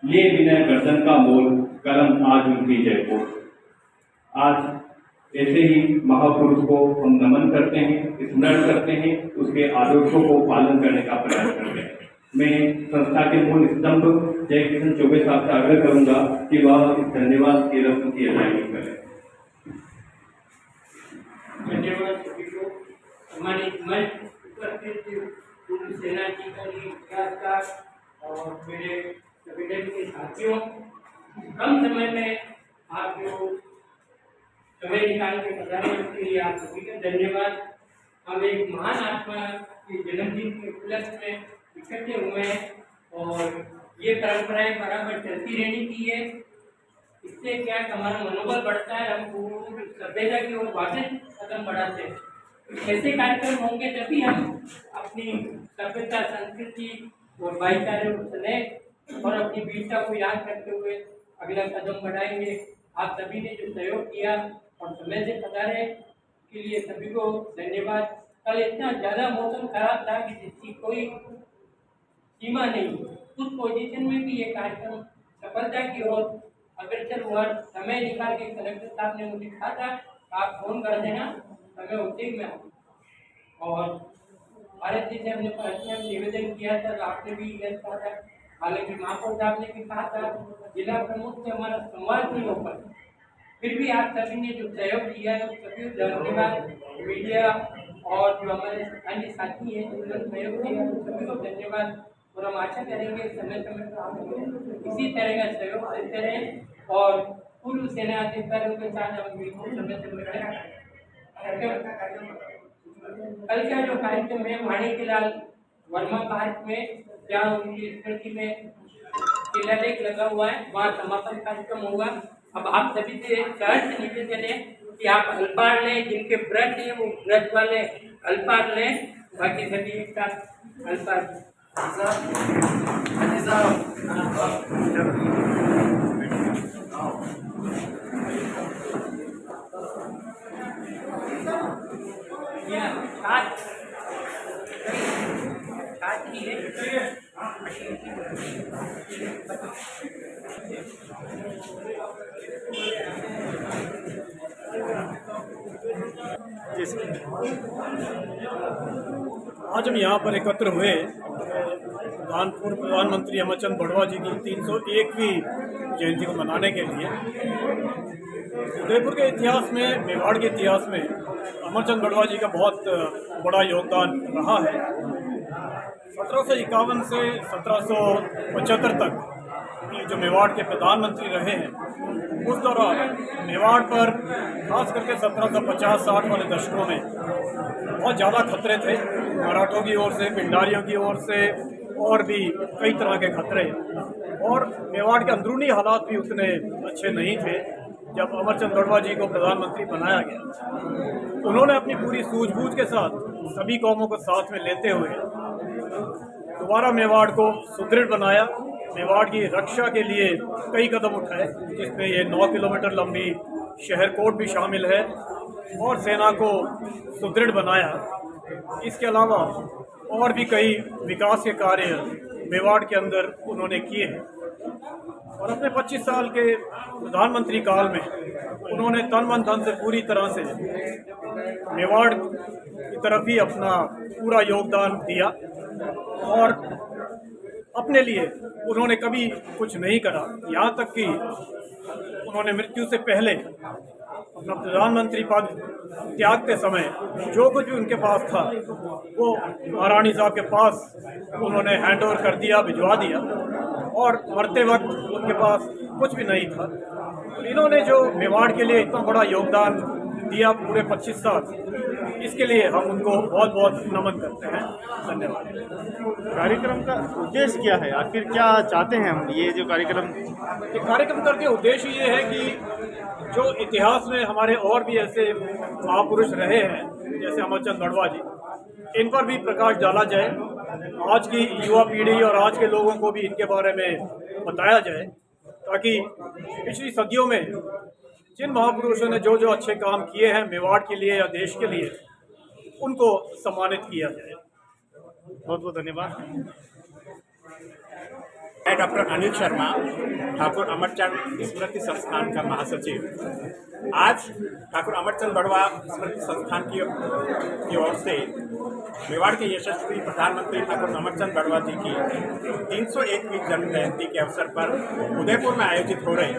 ले विनय गर्दन का मोल, कलम आज उनकी जय को। आज ऐसे ही महापुरुष को हम नमन करते हैं, स्मरण करते हैं, उसके आदर्शों को पालन करने का प्रयास करते हैं। मैं संस्था के मूल स्तंभ जय किशन चौबे साहब से आग्रह करूंगा कि वह इस धन्यवाद की रस्म की अदायगी करें। धन्यवाद सभी को। हमारी मंच उपस्थित पूर्व सेना की इतिहासकार और मेरे संगठन के साथियों, कम समय में आप जो समय निकाल के पधारे उसके लिए आप सभी का धन्यवाद। हम एक महान आत्मा के जन्मदिन के उपलक्ष्य में इकट्ठे हुए हैं और ये परंपराएं बराबर चलती रहनी चाहिए। इससे क्या हमारा मनोबल बढ़ता है, हम पूरी सभ्यता की ओर वापस कदम बढ़ाते हैं। ऐसे कार्यक्रम होंगे तभी हम अपनी सभ्यता, संस्कृति और भाईचारे को स्नेह और अपनी वीरता को याद करते हुए अगला कदम बढ़ाएंगे। आप सभी ने जो सहयोग किया और समय से पधारे के लिए सभी को धन्यवाद। कल इतना ज़्यादा मौसम खराब था कि जिसकी कोई सीमा नहीं, उस पोजीशन में भी ये कार्यक्रम सफलता की ओर अग्रसर हुआ। समय निकाल के कलेक्टर साहब ने मुझे कहा था आप फोन कर देना, समय होते ही मैं और भारत जी से हमने पर्सनल निवेदन किया था, आपने भी यह कहा था। हालांकि महापौर साहब ने भी कहा था जिला प्रमुख से हमारा संवाद नहीं हो पाता, फिर भी आप सभी ने जो सहयोग दिया है सभी धन्यवाद। मीडिया और जो हमारे अन्य साथी हैं जिन्होंने सहयोग दिया सभी को धन्यवाद। और हम आशा करेंगे समय समय पर आप इसी तरह का सहयोग देते रहें और पूर्व सेना अधिकारियों के साथ हम बिल्कुल समय से कल का जो कार्यक्रम है माणिकलाल वर्मा पार्क में, जहाँ उनकी स्मृति में शिलालेख लगा हुआ है, वहाँ समापन कार्यक्रम होगा। अब आप सभी से सहर्ष निवेदन है कि आप अल्पाहार लें, जिनके व्रत है वो व्रत वाले अल्पाहार लें, बाकी सभी एक साथ अल्पाहार। आज हम यहाँ पर एकत्र हुए पूर्व प्रधानमंत्री अमरचंद बढ़वा जी की 301वीं जयंती को मनाने के लिए। उदयपुर के इतिहास में, मेवाड़ के इतिहास में अमरचंद बढ़वा जी का बहुत बड़ा योगदान रहा है। 1751 से 1775 तक ये जो मेवाड़ के प्रधानमंत्री रहे हैं, उस दौरान मेवाड़ पर खास करके 1750-60 वाले दशकों में बहुत ज़्यादा खतरे थे, मराठों की ओर से, पिंडारियों की ओर से और भी कई तरह के खतरे। और मेवाड़ के अंदरूनी हालात भी उतने अच्छे नहीं थे। जब अमरचंद बढ़वा जी को प्रधानमंत्री बनाया गया, उन्होंने अपनी पूरी सूझबूझ के साथ सभी कौमों को साथ में लेते हुए दोबारा मेवाड़ को सुदृढ़ बनाया। मेवाड़ की रक्षा के लिए कई कदम उठाए, जिसमें ये 9 किलोमीटर लंबी शहर कोट भी शामिल है और सेना को सुदृढ़ बनाया। इसके अलावा और भी कई विकास के कार्य मेवाड़ के अंदर उन्होंने किए हैं और अपने 25 साल के प्रधानमंत्री काल में उन्होंने तन मन धन से पूरी तरह से मेवाड़ की तरफ ही अपना पूरा योगदान दिया और अपने लिए उन्होंने कभी कुछ नहीं करा। यहाँ तक कि उन्होंने मृत्यु से पहले अपना प्रधानमंत्री पद त्यागते समय जो कुछ भी उनके पास था वो महारानी साहब के पास उन्होंने हैंड ओवर कर दिया, भिजवा दिया और मरते वक्त उनके पास कुछ भी नहीं था। इन्होंने जो मेवाड़ के लिए इतना बड़ा योगदान दिया पूरे 25 साल, इसके लिए हम उनको बहुत बहुत नमन करते हैं। धन्यवाद। कार्यक्रम का उद्देश्य क्या है, आखिर क्या चाहते हैं हम ये जो कार्यक्रम करके उद्देश्य ये है कि जो इतिहास में हमारे और भी ऐसे महापुरुष रहे हैं जैसे अमरचंद बढ़वा जी, इन पर भी प्रकाश डाला जाए। आज की युवा पीढ़ी और आज के लोगों को भी इनके बारे में बताया जाए, ताकि पिछली सदियों में जिन महापुरुषों ने जो जो अच्छे काम किए हैं मेवाड़ के लिए या देश के लिए, उनको सम्मानित किया जाए। बहुत बहुत धन्यवाद। मैं डॉक्टर अनिल शर्मा, ठाकुर अमरचंद स्मृति संस्थान का महासचिव। आज ठाकुर अमरचंद बड़वा स्मृति संस्थान की ओर से मेवाड़ के यशस्वी प्रधानमंत्री ठाकुर अमरचंद बड़वा जी की 301वीं जन्म जयंती के अवसर पर उदयपुर में आयोजित हो रहे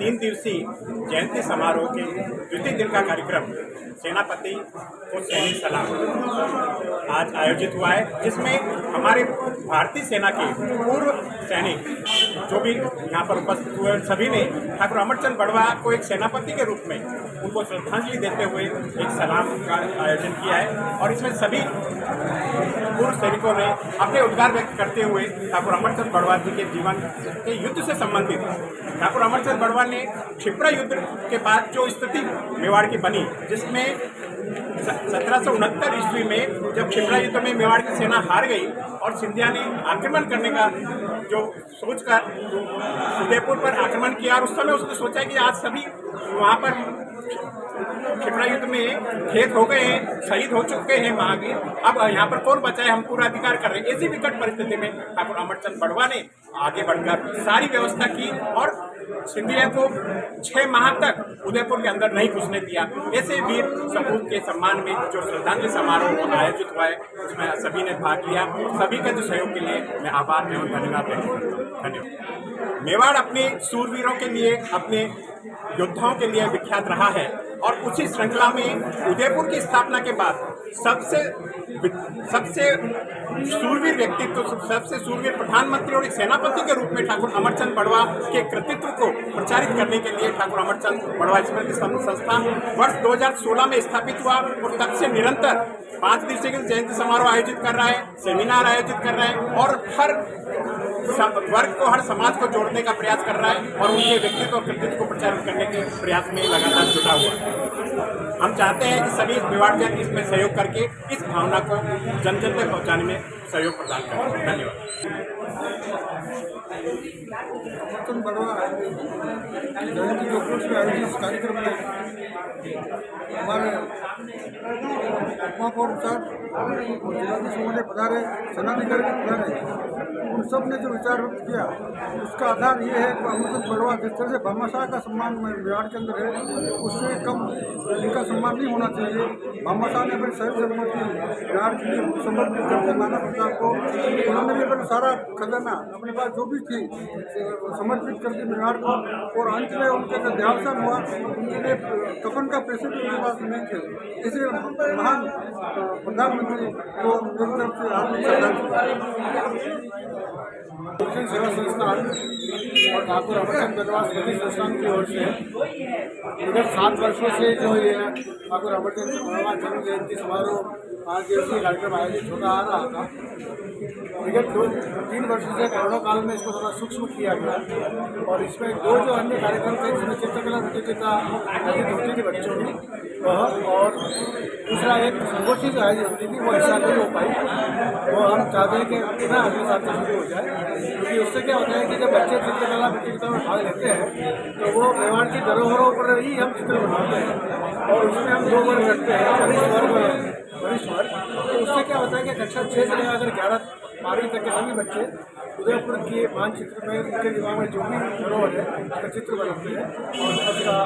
3 दिवसीय जयंती समारोह के द्वितीय दिन का कार्यक्रम सेनापति को सैनिक सलाम आज आयोजित हुआ है, जिसमें हमारे भारतीय सेना के पूर्व सैनिक जो भी यहाँ पर उपस्थित हुए सभी ने ठाकुर अमरचंद बड़वा को एक सेनापति के रूप में उनको श्रद्धांजलि देते हुए एक सलाम का आयोजन किया है। और इसमें सभी पूर्व सैनिकों ने अपने उद्गार व्यक्त करते हुए ठाकुर अमरचंद बड़वा जी के जीवन के युद्ध से संबंधित ठाकुर अमरचंद बड़वा ने क्षिप्रा युद्ध के बाद जो स्थिति मेवाड़ की बनी, जिसमें 1769 ईस्वी में जब क्षिप्रा युद्ध में मेवाड़ की सेना हार गई और सिंधिया ने आक्रमण करने का जो सोचकर उदयपुर पर आक्रमण किया, और उस समय उसने सोचा कि आज सभी वहाँ पर क्षिप्रा युद्ध में खेत हो गए हैं, शहीद हो चुके हैं महावीर, अब यहाँ पर कौन बचा है, हम पूरा अधिकार कर रहे हैं। ऐसी विकट परिस्थिति में ठाकुर अमरचंद बड़वा ने आगे बढ़कर सारी व्यवस्था की और सिंधिया को 6 माह तक उदयपुर के अंदर नहीं घुसने दिया। ऐसे वीर सपूत के सम्मान में जो श्रद्धांजलि समारोह आयोजित हुआ है, उसमें सभी ने भाग लिया। सभी का जो सहयोग के लिए मैं आभार एवं धन्यवाद व्यक्त करता हूँ। धन्यवाद। मेवाड़ अपने सूरवीरों के लिए, अपने योद्धाओं के लिए विख्यात रहा है और उसी श्रृंखला में उदयपुर की स्थापना के बाद सबसे सूरवीर व्यक्तित्व, सबसे सूरवीर प्रधानमंत्री और एक सेनापति के रूप में ठाकुर अमरचंद बड़वा के कृतित्व को प्रचारित करने के लिए ठाकुर अमरचंद बड़वा स्मृति संस्थान वर्ष 2016 में स्थापित हुआ और तब से निरंतर 5 दिवसीय जयंती समारोह आयोजित कर रहा है, सेमिनार आयोजित कर रहा है और हर वर्ग को, हर समाज को जोड़ने का प्रयास कर रहा है और उनके व्यक्तित्व और कृतित्व को प्रचारित करने के प्रयास में लगातार जुटा हुआ है। हम चाहते हैं कि सभी मेवाड़ियन इसमें सहयोग करके इस भावना को जन जन तक पहुँचाने में सहयोग प्रदान करें। धन्यवाद। अमरचंद बड़वा जयंती के उपलक्ष्य में आयोजित इस कार्यक्रम में हमारे उपमहापौर साहब और जिलाधीश पधारे, सेनाधिकारी पधारे, उन सब ने जो विचार व्यक्त किया उसका आधार ये है कि अमरचंद बड़वा जिस तरह से भामाशाह का सम्मान मेवाड़ के अंदर है, उससे कम इनका सम्मान नहीं होना चाहिए। भामाशाह ने अपने शहर सम्पत्ति मेवाड़ के लिए समर्पित करके नाना प्रताप को, उन्होंने भी अपना सारा खजाना अपने पास जो भी थी समर्पित करके मेवाड़ को, और अंत में उनका जब देहावसान हुआ उनके लिए कफन का पैसे भी उनके पास नहीं थे। इसे महान प्रधानमंत्री को मेरी तरफ से हार्दिक श्रद्धांजलि। सेवा संस्थान और ठाकुर अमरचंद बड़वा स्मृति संस्थान की ओर से विगत 7 वर्षों से जो ये ठाकुर अमरचंद बड़वा जन्म जयंती समारोह 5 दिवसीय कार्यक्रम आयोजित होता आ रहा था। विगत 2-3 वर्षों से कोरोना काल में इसको थोड़ा सूक्ष्म किया गया और इसमें 2 जो अन्य कार्यक्रम थे जिसमें चित्रकला प्रतियोगिता आयोजित होती थी बच्चों की वह, और दूसरा एक संगोष्ठी जो आयोजित होती थी वो ऐसा नहीं हो पाई। वो हम चाहते हैं कि पुनः अगले साल से शुरू हो जाए, क्योंकि उससे क्या होता है कि जब बच्चे चित्रकला प्रतियोगिता में भाग लेते हैं तो वो मेवाड़ की धरोहरों पर ही हम चित्र बनाते हैं और उसमें हम 2 वर्ग रखते हैं, कनिष्ठ वर्ग और वरिष्ठ वर्ग। तो उससे क्या होता है कि कक्षा 6 से लेकर 11वीं तक के सभी बच्चे उदयपुर के मानचित्र में उनके दिमाग में जो भी धरोहर है उसका चित्र बनाते हैं और उसका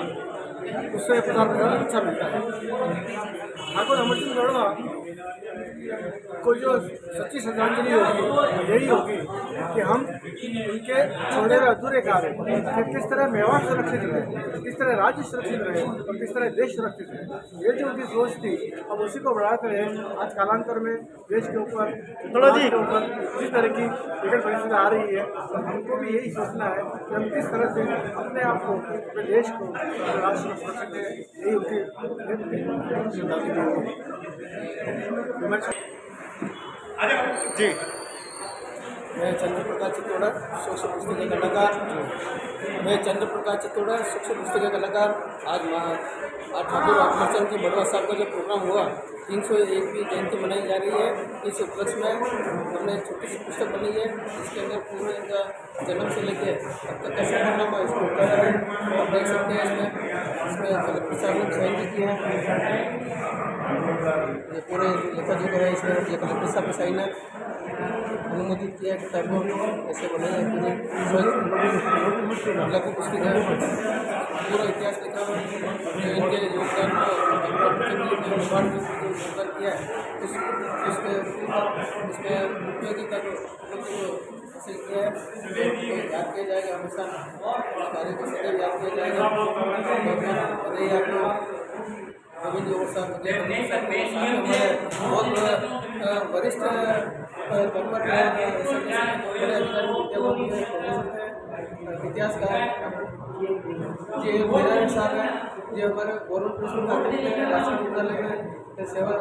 उससे प्रचार प्रसार अच्छा मिलता है। ठाकुर अमरचंद बड़वा को जो सच्ची श्रद्धांजलि होगी यही होगी कि हम उनके छोड़े हुए अधूरे कार्य कि किस तरह मेवाड़ सुरक्षित रहे, किस तरह राज्य सुरक्षित रहे और किस तरह देश सुरक्षित रहे, ये जो उनकी सोच थी अब उसी को बढ़ाते रहे। आज कालांतर में देश के ऊपर जिस तरह की विकट परिस्थिति आ रही है, हमको भी यही सोचना है कि हम किस तरह से अपने आप को, अपने देश को, अपने राष्ट्र को सुरक्षित दें। यही उनकी जी, मैं चंद्रप्रकाश चित्तौड़ा, सूक्ष्म पुस्तक कलाकार। आज ठाकुर अमरचंद जी बड़वा साहब का जो प्रोग्राम हुआ 301वीं जयंती मनाई जा रही है। इस उपलक्ष्य में हमने छोटी सी पुस्तक बनी है जिसके अंदर पूरे इनका जन्म से लेकर अब तक का सफरनामा इसको उतारा है। आप देख सकते हैं इसमें कलेक्टर साहब ने साइन भी किया है। ये पूरे लेखा जोखा है इसमें, ये कलेक्टर साहब का साइन है। अनुमोदित किया किताब को ऐसे बनाया पूरे लघु पुस्तिका पूरा इतिहास लिखा हुआ जो इनके योगदान योगदान किया है उसमें उपयोगिता को हासिल किया है याद किया जाएगा हमेशा कार्य को सदैव याद किया जाएगा। आपको गोविंद जोड़ साहब बहुत वरिष्ठ इतिहासकार जी मेहरान साहब हैं जो हमारे गौरव कृष्ण राष्ट्रीय विद्यालय में सेवा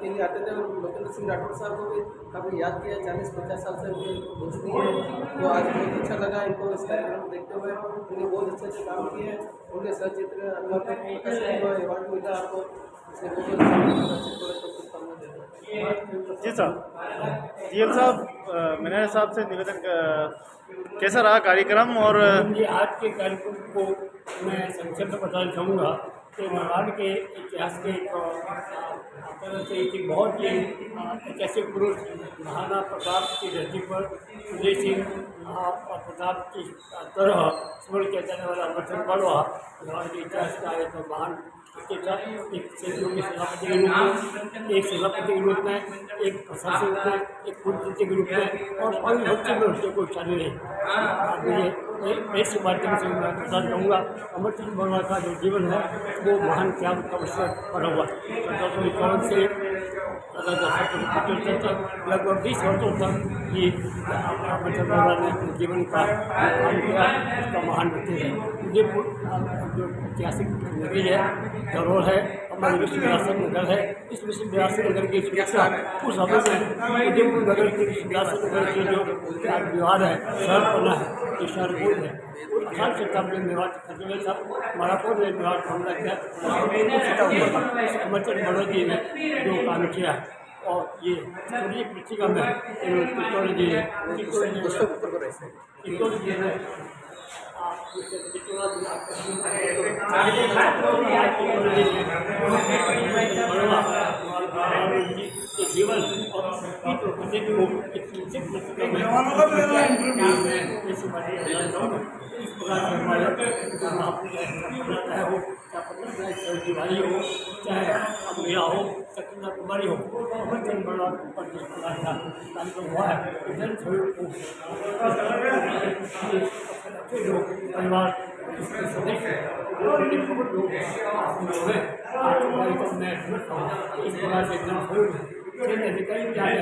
के लिए आते थे। लोकेंद्र सिंह राठौर साहब को भी काफ़ी याद किया, 40-50 साल से उनकी दोस्ती है। तो आज बहुत अच्छा लगा इनको इस कार्यक्रम देखते हुए, उन्होंने बहुत अच्छे काम किए। उनके सचित्र अवार्ड मिला आपको, इसलिए बहुत शुभकामना देता हूँ। जी साहब, जीएल साहब, मैंने साहब से निवेदन कैसा रहा कार्यक्रम? और ये आज के कार्यक्रम को मैं संक्षेप में बताना चाहूँगा कि मेवाड़ के इतिहास के तरह से एक बहुत ही ऐतिहासिक पुरुष महाराणा प्रताप की धरती पर सुजय सिंह प्रताप की तरह स्मरण किया जाने वाला अमरचंद बड़वा मेवाड़ के इतिहास का एक महान एक क्षेत्रों के सेनापति के रूप में, एक सेनापति के रूप में, एक प्रशासक के रूप में, एक कूटनीति के रूप में और सभी बच्चे में उसके कोई शामिल नहीं। इसके माध्यम से मैं बताना चाहूँगा अमरचंद बड़वा का जो जीवन है वो महान त्याग का अवसर बना हुआ। 1751 से लगभग 20 वर्षों तक ये अमरचंद बड़वा ने अपने जीवन का काम किया, उसका महान व्यक्ति है। उदयपुर जो ऐतिहासिक नगरी है, धरोहर है, हमारे विश्व विरासत नगर है। इस विश्व विरासत नगर की सुरक्षा उस समय में उदयपुर नगर के विश्व विरासत नगर के जो विवाद है, शहर बना है, ये शहर बोल है। 18वीं शताब्दी में मेवाड़ खतरे था, मराठों ने मेवाड़ पर हमला किया, अमरचंद बड़वा जी ने जो काम किया। और ये पूरी पृथ्वी में चित्तौड़ जी ने जीवन और दिवाली हो चाहे मेला हो कन्या कुमारी हो अमरचंद बड़वा पर जिस प्रकार का कार्यक्रम हुआ है जन लोग परिवार इसके सदस्य लोग इस प्रकार से एकदम अधिकारी क्या है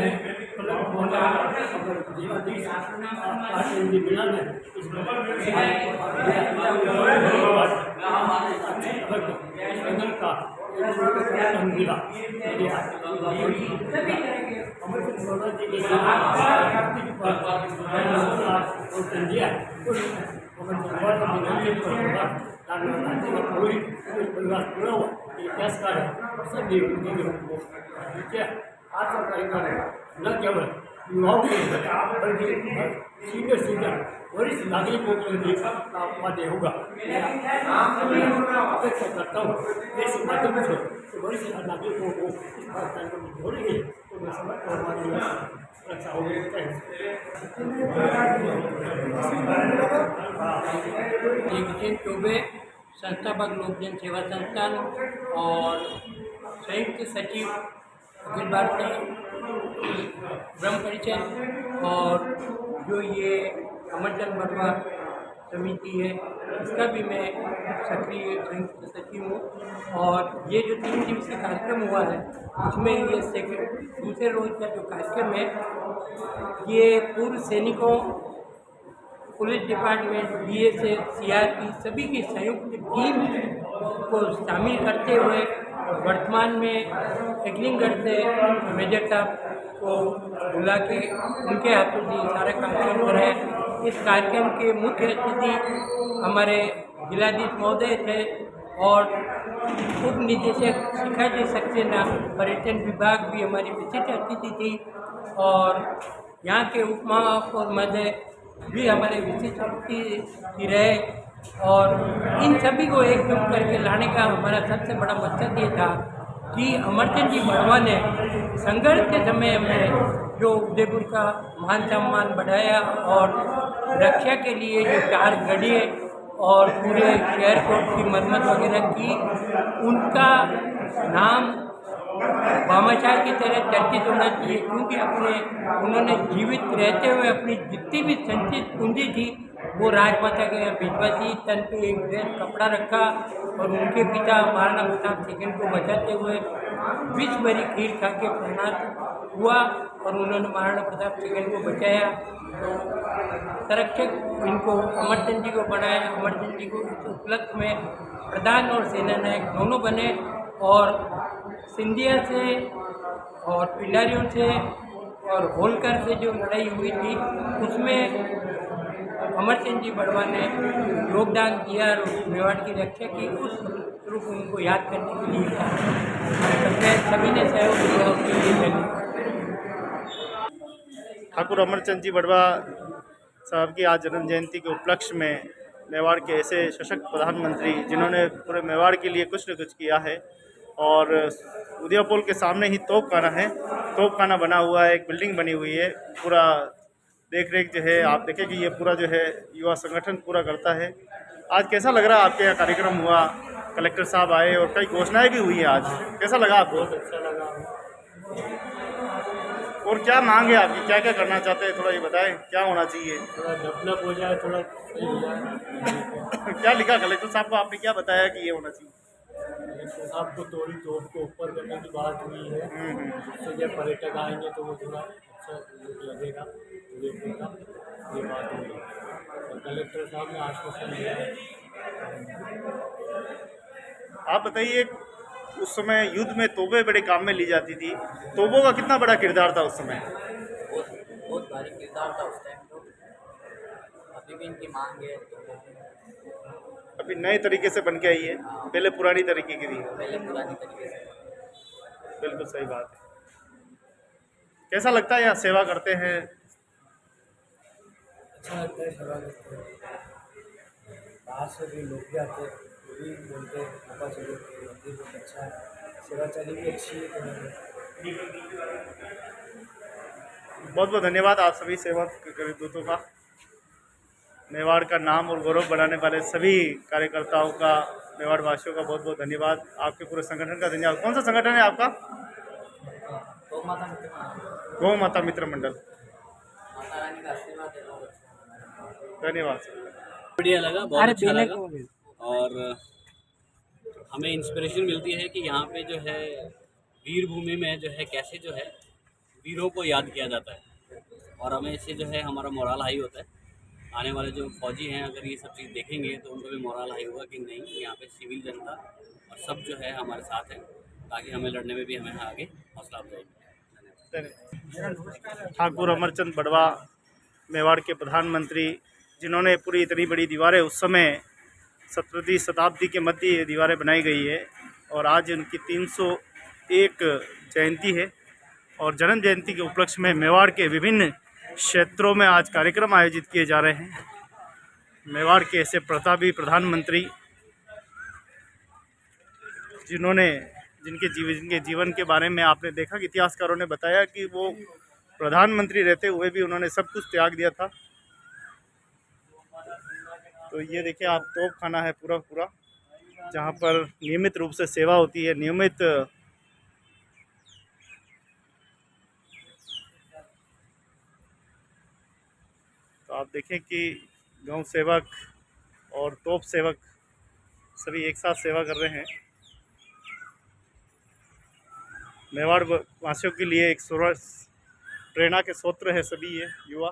मिला है परिवार पूरा हुआ इतिहासकार है सभी आज का कार्यक्रम न केवल युवाओं के लिए बल्कि सीनियर सिटीजन वरिष्ठ नागरिकों के लिए वाद्य होगा। अपेक्षा करता हूँ इस माध्यम से वरिष्ठ नागरिकों को इस कार्यक्रम में जोड़ेंगे तो मैं समझ कर हमारी रक्षा होगी। चौबे संस्थापक लोक जन सेवा संस्थान और संयुक्त सचिव अखिल भारतीय ब्रह्म परिषद और जो ये अमरचंद बड़वा समिति है इसका भी मैं सक्रिय संयुक्त सचिव हूँ। और ये जो 3 दिवसीय कार्यक्रम हुआ है उसमें ये दूसरे रोज का जो कार्यक्रम है ये पूर्व सैनिकों, पुलिस डिपार्टमेंट, BSF, CRP सभी की संयुक्त टीम को शामिल करते हुए वर्तमान में टेकलिंगगढ़ से मेजर साहब को बुला के उनके हाथों से सारा कार्यक्रम कराए। इस कार्यक्रम के मुख्य अतिथि हमारे जिलाधीश महोदय थे और उप निदेशक शिखाजी सक्सेना पर्यटन विभाग भी हमारी विशिष्ट अतिथि थी और यहाँ के उप महापौर महोदय भी हमारे विशिष्ट अतिथि रहे। और इन सभी को एकजुट करके लाने का हमारा सबसे बड़ा मकसद ये था कि अमरचंद जी बड़वा ने संघर्ष के समय में जो उदयपुर का मान सम्मान बढ़ाया और रक्षा के लिए जो 4 गढ़े और पूरे शहर कोट की मरम्मत वगैरह की, उनका नाम भामाशाह की तरह चर्चित होना चाहिए, क्योंकि उन्होंने जीवित रहते हुए अपनी जितनी भी संचित पूंजी थी वो राजमाता के यहाँ भिजवा दी। तन पे एक ड्रेस कपड़ा रखा और उनके पिता महाराणा प्रताप सेकंड को बचाते हुए विष भरी खीर खा के प्रणाम हुआ और उन्होंने महाराणा प्रताप सेकंड को बचाया। तो संरक्षक इनको अमरचंद जी को बनाया। अमरचंद जी को इस उपलक्ष्य में प्रधान और सेना नायक दोनों बने और सिंधिया से और पिंडारियों से और होलकर से जो लड़ाई हुई थी उसमें अमरचंद जी बड़वा ने योगदान दिया और मेवाड़ की रक्षा की। उस रूप उनको याद करने के लिए सभी ने सहयोग दिया, उसके लिए धन्यवाद। ठाकुर अमरचंद जी बड़वा साहब की आज जन्म जयंती के उपलक्ष्य में मेवाड़ के ऐसे सशक्त प्रधानमंत्री जिन्होंने पूरे मेवाड़ के लिए कुछ न कुछ किया है। और उदयपुर के सामने ही तोपखाना है, तोपखाना बना हुआ है, एक बिल्डिंग बनी हुई है, पूरा देख रेख जो है आप देखें कि ये पूरा जो है युवा संगठन पूरा करता है। आज कैसा लग रहा है आपके यहाँ कार्यक्रम हुआ, कलेक्टर साहब आए और कई घोषणाएं भी हुई हैं, आज कैसा लगा आपको? बहुत अच्छा लगा। और क्या मांग है आपकी, क्या क्या करना चाहते हैं, थोड़ा ये बताएं, क्या होना चाहिए? थोड़ा डेवलप हो जाए, थोड़ा सही हो जाए। क्या लिखा कलेक्टर साहब को, आपने क्या बताया कि ये होना चाहिए? कलेक्टर साहब को तोड़ी तोप को ऊपर करने की बात हुई है, जिससे जब पर्यटक आएंगे तो वो थोड़ा अच्छा लगेगा देखने का, ये बात हुई है। और कलेक्टर साहब ने आश्वासन दिया है। आप बताइए, उस समय युद्ध में तोबे बड़े काम में ली जाती थी, तोबों का कितना बड़ा किरदार था उस समय? बहुत भारी किरदार था उस टाइम। तो अभी भी इनकी मांग है, तो अभी नए तरीके से बन के आई है, पहले पुरानी तरीके की थी। पहले पुरानी तरीके से। बिल्कुल सही बात है। कैसा लगता है यहाँ सेवा करते हैं? अच्छा लगता है सेवा करते हैं। बाहर से भी लोग भी आते हैं, वो भी बोलते हैं बाबा जी लोग के मंदिर बहुत अच्छा है, सेवा चली भी अच्छी है। बहुत बहुत धन्यवाद आप सभी सेवा दूतों का, मेवाड़ का नाम और गौरव बढ़ाने वाले सभी कार्यकर्ताओं का, मेवाड़ वासियों का बहुत बहुत धन्यवाद। आपके पूरे संगठन का धन्यवाद। कौन सा संगठन है आपका? गौ माता मित्र मंडल। माता रानी का आशीर्वाद है। धन्यवाद। बढ़िया लगा, बहुत अच्छा लगा। और हमें इंस्पिरेशन मिलती है कि यहाँ पे जो है वीर भूमि में जो है कैसे जो है वीरों को याद किया जाता है, और हमें इससे जो है हमारा मोरल हाई होता है। आने वाले जो फौजी हैं अगर ये सब चीज़ देखेंगे तो उनको भी मोरल हाई होगा कि नहीं, यहाँ पे सिविल जनता और सब जो है हमारे साथ है, ताकि हमें लड़ने में भी हमें आगे हौसला अफजाई। ठाकुर अमरचंद बड़वा मेवाड़ के प्रधानमंत्री, जिन्होंने पूरी इतनी बड़ी दीवारें, उस समय 17वीं शताब्दी के मध्य ये दीवारें बनाई गई है, और आज उनकी 301 जयंती है। और जन्म जयंती के उपलक्ष्य में मेवाड़ के विभिन्न क्षेत्रों में आज कार्यक्रम आयोजित किए जा रहे हैं। मेवाड़ के ऐसे प्रतापी प्रधानमंत्री जिनके जीवन के बारे में आपने देखा कि इतिहासकारों ने बताया कि वो प्रधानमंत्री रहते हुए भी उन्होंने सब कुछ त्याग दिया था। तो ये देखिए आप, तोपखाना है पूरा जहाँ पर नियमित रूप से सेवा होती है, नियमित तो आप देखें कि गांव सेवक और तोप सेवक सभी एक साथ सेवा कर रहे हैं। मेवाड़ वासियों के लिए एक प्रेरणा के स्रोत है सभी ये युवा,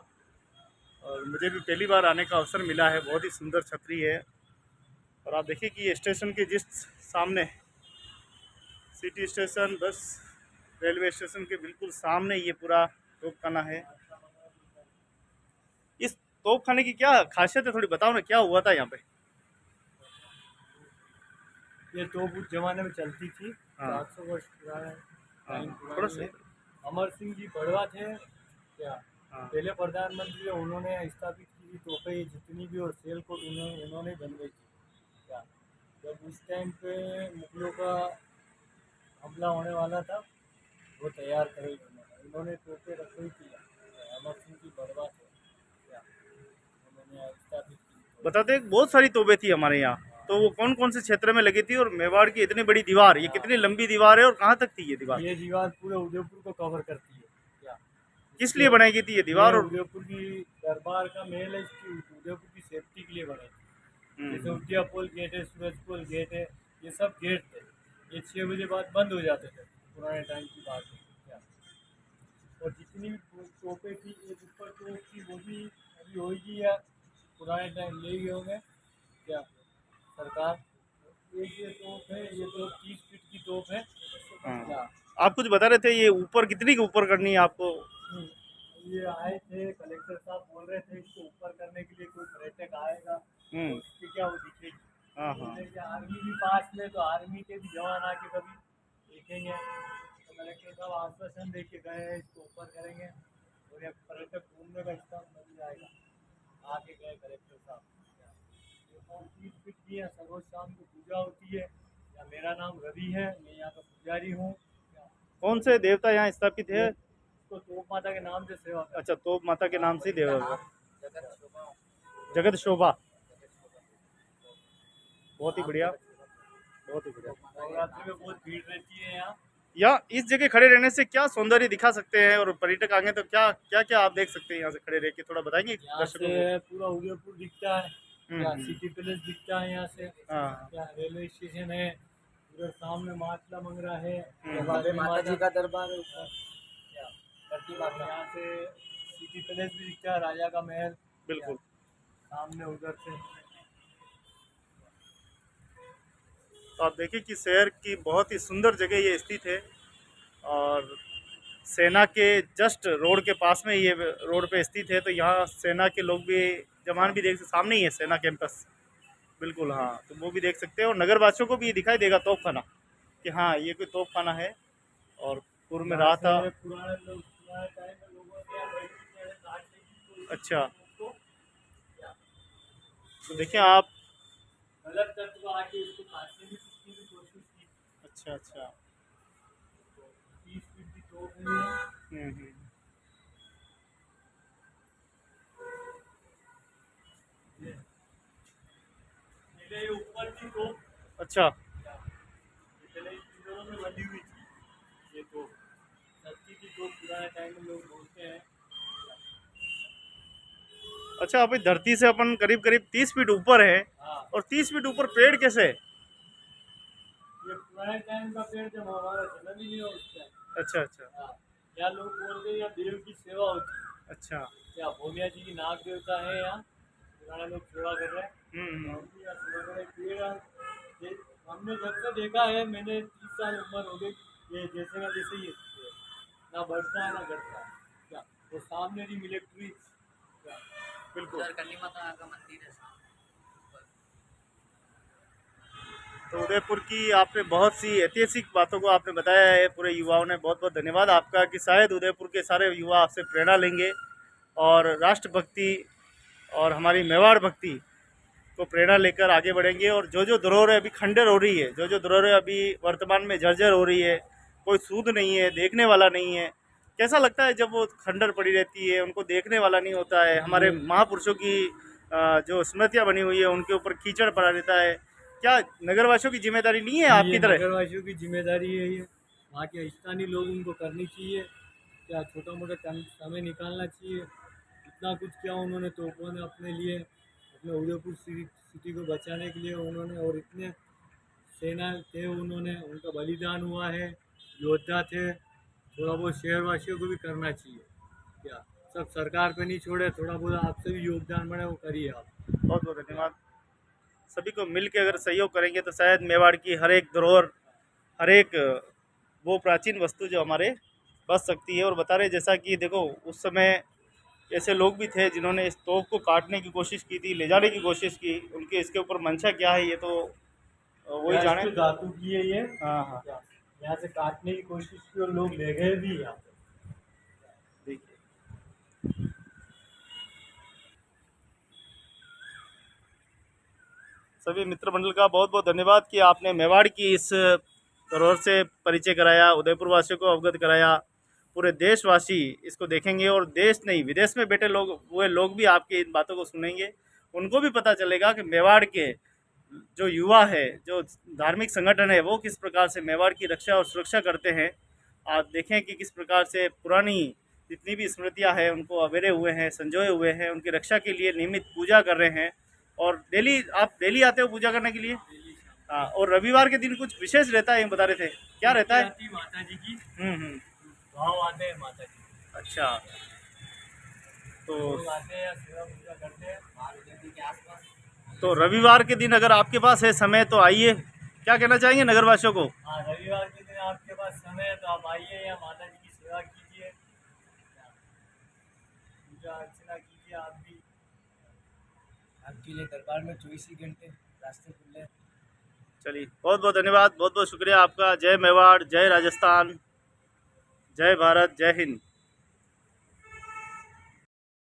और मुझे भी पहली बार आने का अवसर मिला है। बहुत ही सुंदर छतरी है, और आप देखिए कि ये स्टेशन के जिस सामने, सिटी स्टेशन, बस रेलवे स्टेशन के बिल्कुल सामने ये पूरा तोपखाना है। इस तोपखाने की क्या खासियत है, थोड़ी बताओ ना, क्या हुआ था यहाँ पे? ये तोप उस जमाने में चलती थी, 400 वर्ष पुराने। अमर सिंह जी बड़वा थे क्या, पहले प्रधानमंत्री, उन्होंने स्थापित की तोपें जितनी भी, और सेल कोट उन्होंने बनवाई थी क्या। जब उस टाइम पे मुगलों का हमला होने वाला था, वो तैयार करे उन्होंने तोपे रखोई किया, अमर सिंह की बड़वा थे क्या, उन्होंने स्थापित की। बताते हैं बहुत सारी तोपें थी हमारे यहाँ, तो वो कौन कौन से क्षेत्र में लगी थी? और मेवाड़ की इतनी बड़ी दीवार, ये कितनी लंबी दीवार है और कहाँ तक थी ये दीवार? ये दीवार पूरे उदयपुर को कवर करती है क्या। किस लिए बनाई गई थी ये दीवार? और उदयपुर की दरबार का महल है, इसकी उदयपुर की सेफ्टी के लिए बनाई थी। जैसे उद्या पोल गेट है, सूरज पोल गेट है, ये सब गेट थे, ये 6 बजे बाद बंद हो जाते थे, पुराने टाइम की बात है क्या। और जितनी भी तोपें थी, एक ऊपर तोप थी वो भी अभी होगी या पुराने टाइम ले गए होंगे क्या सरकार। एक ये तोप है, ये तो 30 फीट की तोप है क्या। आप कुछ बता रहे थे, ये ऊपर कितनी के ऊपर करनी है आपको? ये आए थे कलेक्टर साहब, बोल रहे थे इसको ऊपर करने के लिए कोई पर्यटक आएगा तो उसकी क्या वो दिखेगी। आर्मी भी पास में, तो आर्मी के भी जवान आके कभी देखेंगे, तो कलेक्टर साहब आश्वासन दे के गए हैं इसको ऊपर करेंगे और ये पर्यटक घूमने का स्थान बन जाएगा। आके गए कलेक्टर साहब। 30 फीट की है, रोज शाम को पूजा होती है। या मेरा नाम रवि है, मैं यहाँ का पुजारी हूँ। कौन से देवता यहाँ स्थापित है? तो तोप माता के नाम से सेवा। अच्छा, तोप माता के नाम से देवा, जगत शोभा। बहुत ही बढ़िया, बहुत ही बढ़िया। नवरात्रि में बहुत भीड़ रहती है यहाँ। या इस जगह खड़े रहने से क्या सौंदर्य दिखा सकते हैं, और पर्यटक आएंगे तो क्या क्या क्या आप देख सकते हैं यहाँ से खड़े रह के? थोड़ा बताएंगे दर्शकों को। पूरा उदयपुर दिखता है, सिटी पैलेस दिखता है यहाँ से, क्या रेलवे स्टेशन है, उधर सामने मातला मंगरा है, माता जी का दरबार है ऊपर, यहाँ से सिटी पैलेस भी दिखता है, राजा का महल बिल्कुल सामने उधर से। तो आप देखिए कि शहर की बहुत ही सुंदर जगह ये स्थित है, और सेना के जस्ट रोड के पास में ये रोड पे स्थित है। तो यहाँ सेना के लोग भी, जवान भी देख, सामने ही है सेना कैंपस बिल्कुल। हाँ, तो वो भी देख सकते हैं, और नगरवासियों को भी दिखाई देगा तोप खाना कि हाँ ये कोई तोप खाना है। और पूर्व में रहा था। अच्छा, तो देखिए आप, गलत तत्व आके इसको काटने की कोशिश की। अच्छा अच्छा, 30 फीट की तोप है। ये ऊपर की तोप, अच्छा, में बंधी हुई थी ये तोप, सस्ती की तोप पुराने टाइम में लोग बोलते हैं। अच्छा, अभी धरती से अपन करीब करीब 30 फीट ऊपर है। और 30 फीट ऊपर पेड़ कैसे है? ये पुराने टाइम का पेड़, जब हमारा जन्म ही नहीं हो उस टाइम। अच्छा अच्छा, यहाँ लोग बोलते हैं यहाँ देव की सेवा होती है। अच्छा, क्या भोलिया जी की नाग देवता है, यहाँ पुराने लोग सेवा कर रहे हैं। पेड़ हमने जब से देखा है, मैंने 30 साल उम्र हो गई, ये जैसे का जैसे ही ना बढ़ता है ना घटता है क्या। वो सामने भी मिलिट्री बिल्कुल, काली माता का मंदिर है। तो उदयपुर की आपने बहुत सी ऐतिहासिक बातों को आपने बताया है। पूरे युवाओं ने बहुत बहुत धन्यवाद आपका, कि शायद उदयपुर के सारे युवा आपसे प्रेरणा लेंगे और राष्ट्रभक्ति और हमारी मेवाड़ भक्ति को प्रेरणा लेकर आगे बढ़ेंगे। और जो जो धरोहर अभी खंडर हो रही है, जो जो धरोहर अभी वर्तमान में जर्जर हो रही है, कोई सूद नहीं है, देखने वाला नहीं है। कैसा लगता है जब वो खंडर पड़ी रहती है, उनको देखने वाला नहीं होता है? हमारे महापुरुषों की जो स्मृतियाँ बनी हुई है, उनके ऊपर कीचड़ पड़ा रहता है। क्या नगरवासियों की जिम्मेदारी नहीं है आपकी तरह? नगरवासियों की जिम्मेदारी है ये, वहाँ के स्थानीय लोग उनको करनी चाहिए। क्या छोटा मोटा समय निकालना चाहिए। इतना कुछ किया उन्होंने, तोपों ने अपने लिए, अपने उदयपुर सिटी को बचाने के लिए उन्होंने, और इतने सेना थे उन्होंने, उनका बलिदान हुआ है, योद्धा थे। थोड़ा बहुत शहरवासियों को भी करना चाहिए क्या, सब सरकार पे नहीं छोड़े, थोड़ा बहुत आपसे भी योगदान बने, वो करिए आप। बहुत बहुत धन्यवाद। सभी को मिल के अगर सहयोग करेंगे तो शायद मेवाड़ की हर एक धरोहर, हर एक वो प्राचीन वस्तु जो हमारे बच सकती है। और बता रहे जैसा कि देखो, उस समय ऐसे लोग भी थे जिन्होंने इस तोप को काटने की कोशिश की थी, ले जाने की कोशिश की। उनके इसके ऊपर मंशा क्या है ये तो वही जाने। धातु की है ये। हाँ हाँ, यहाँ से काटने की कोशिश की और लोग ले गए भी यहाँ पे। देखिए, सभी मित्र मंडल का बहुत बहुत धन्यवाद कि आपने मेवाड़ की इस धरोहर से परिचय कराया, उदयपुर वासियों को अवगत कराया। पूरे देशवासी इसको देखेंगे और देश नहीं विदेश में बैठे लोग भी आपकी इन बातों को सुनेंगे। उनको भी पता चलेगा कि मेवाड़ के जो युवा है, जो धार्मिक संगठन है, वो किस प्रकार से मेवाड़ की रक्षा और सुरक्षा करते हैं। आप देखें कि किस प्रकार से पुरानी जितनी भी स्मृतियां हैं उनको अवेरे हुए हैं, संजोए हुए हैं, उनकी रक्षा के लिए नियमित पूजा कर रहे हैं। और आप डेली आते हो पूजा करने के लिए? हाँ। और रविवार के दिन कुछ विशेष रहता है, ये बता रहे थे, क्या रहता है? माता जी की भाव आते हैं माता जी। अच्छा, तो आते हैं, सेवा पूजा करते हैं के आसपास। तो रविवार के दिन अगर आपके पास है समय तो आइए। क्या कहना चाहेंगे नगरवासियों को? हाँ, रविवार के दिन आपके पास समय है तो आप आइए, या माता जी की सेवा कीजिए, पूजा अर्चना कीजिए। आप भी, आपके लिए दरबार में 24 ही घंटे रास्ते खुले हैं। चलिए, बहुत बहुत धन्यवाद, बहुत बहुत शुक्रिया आपका। जय मेवाड़, जय राजस्थान, जय भारत, जय हिंद।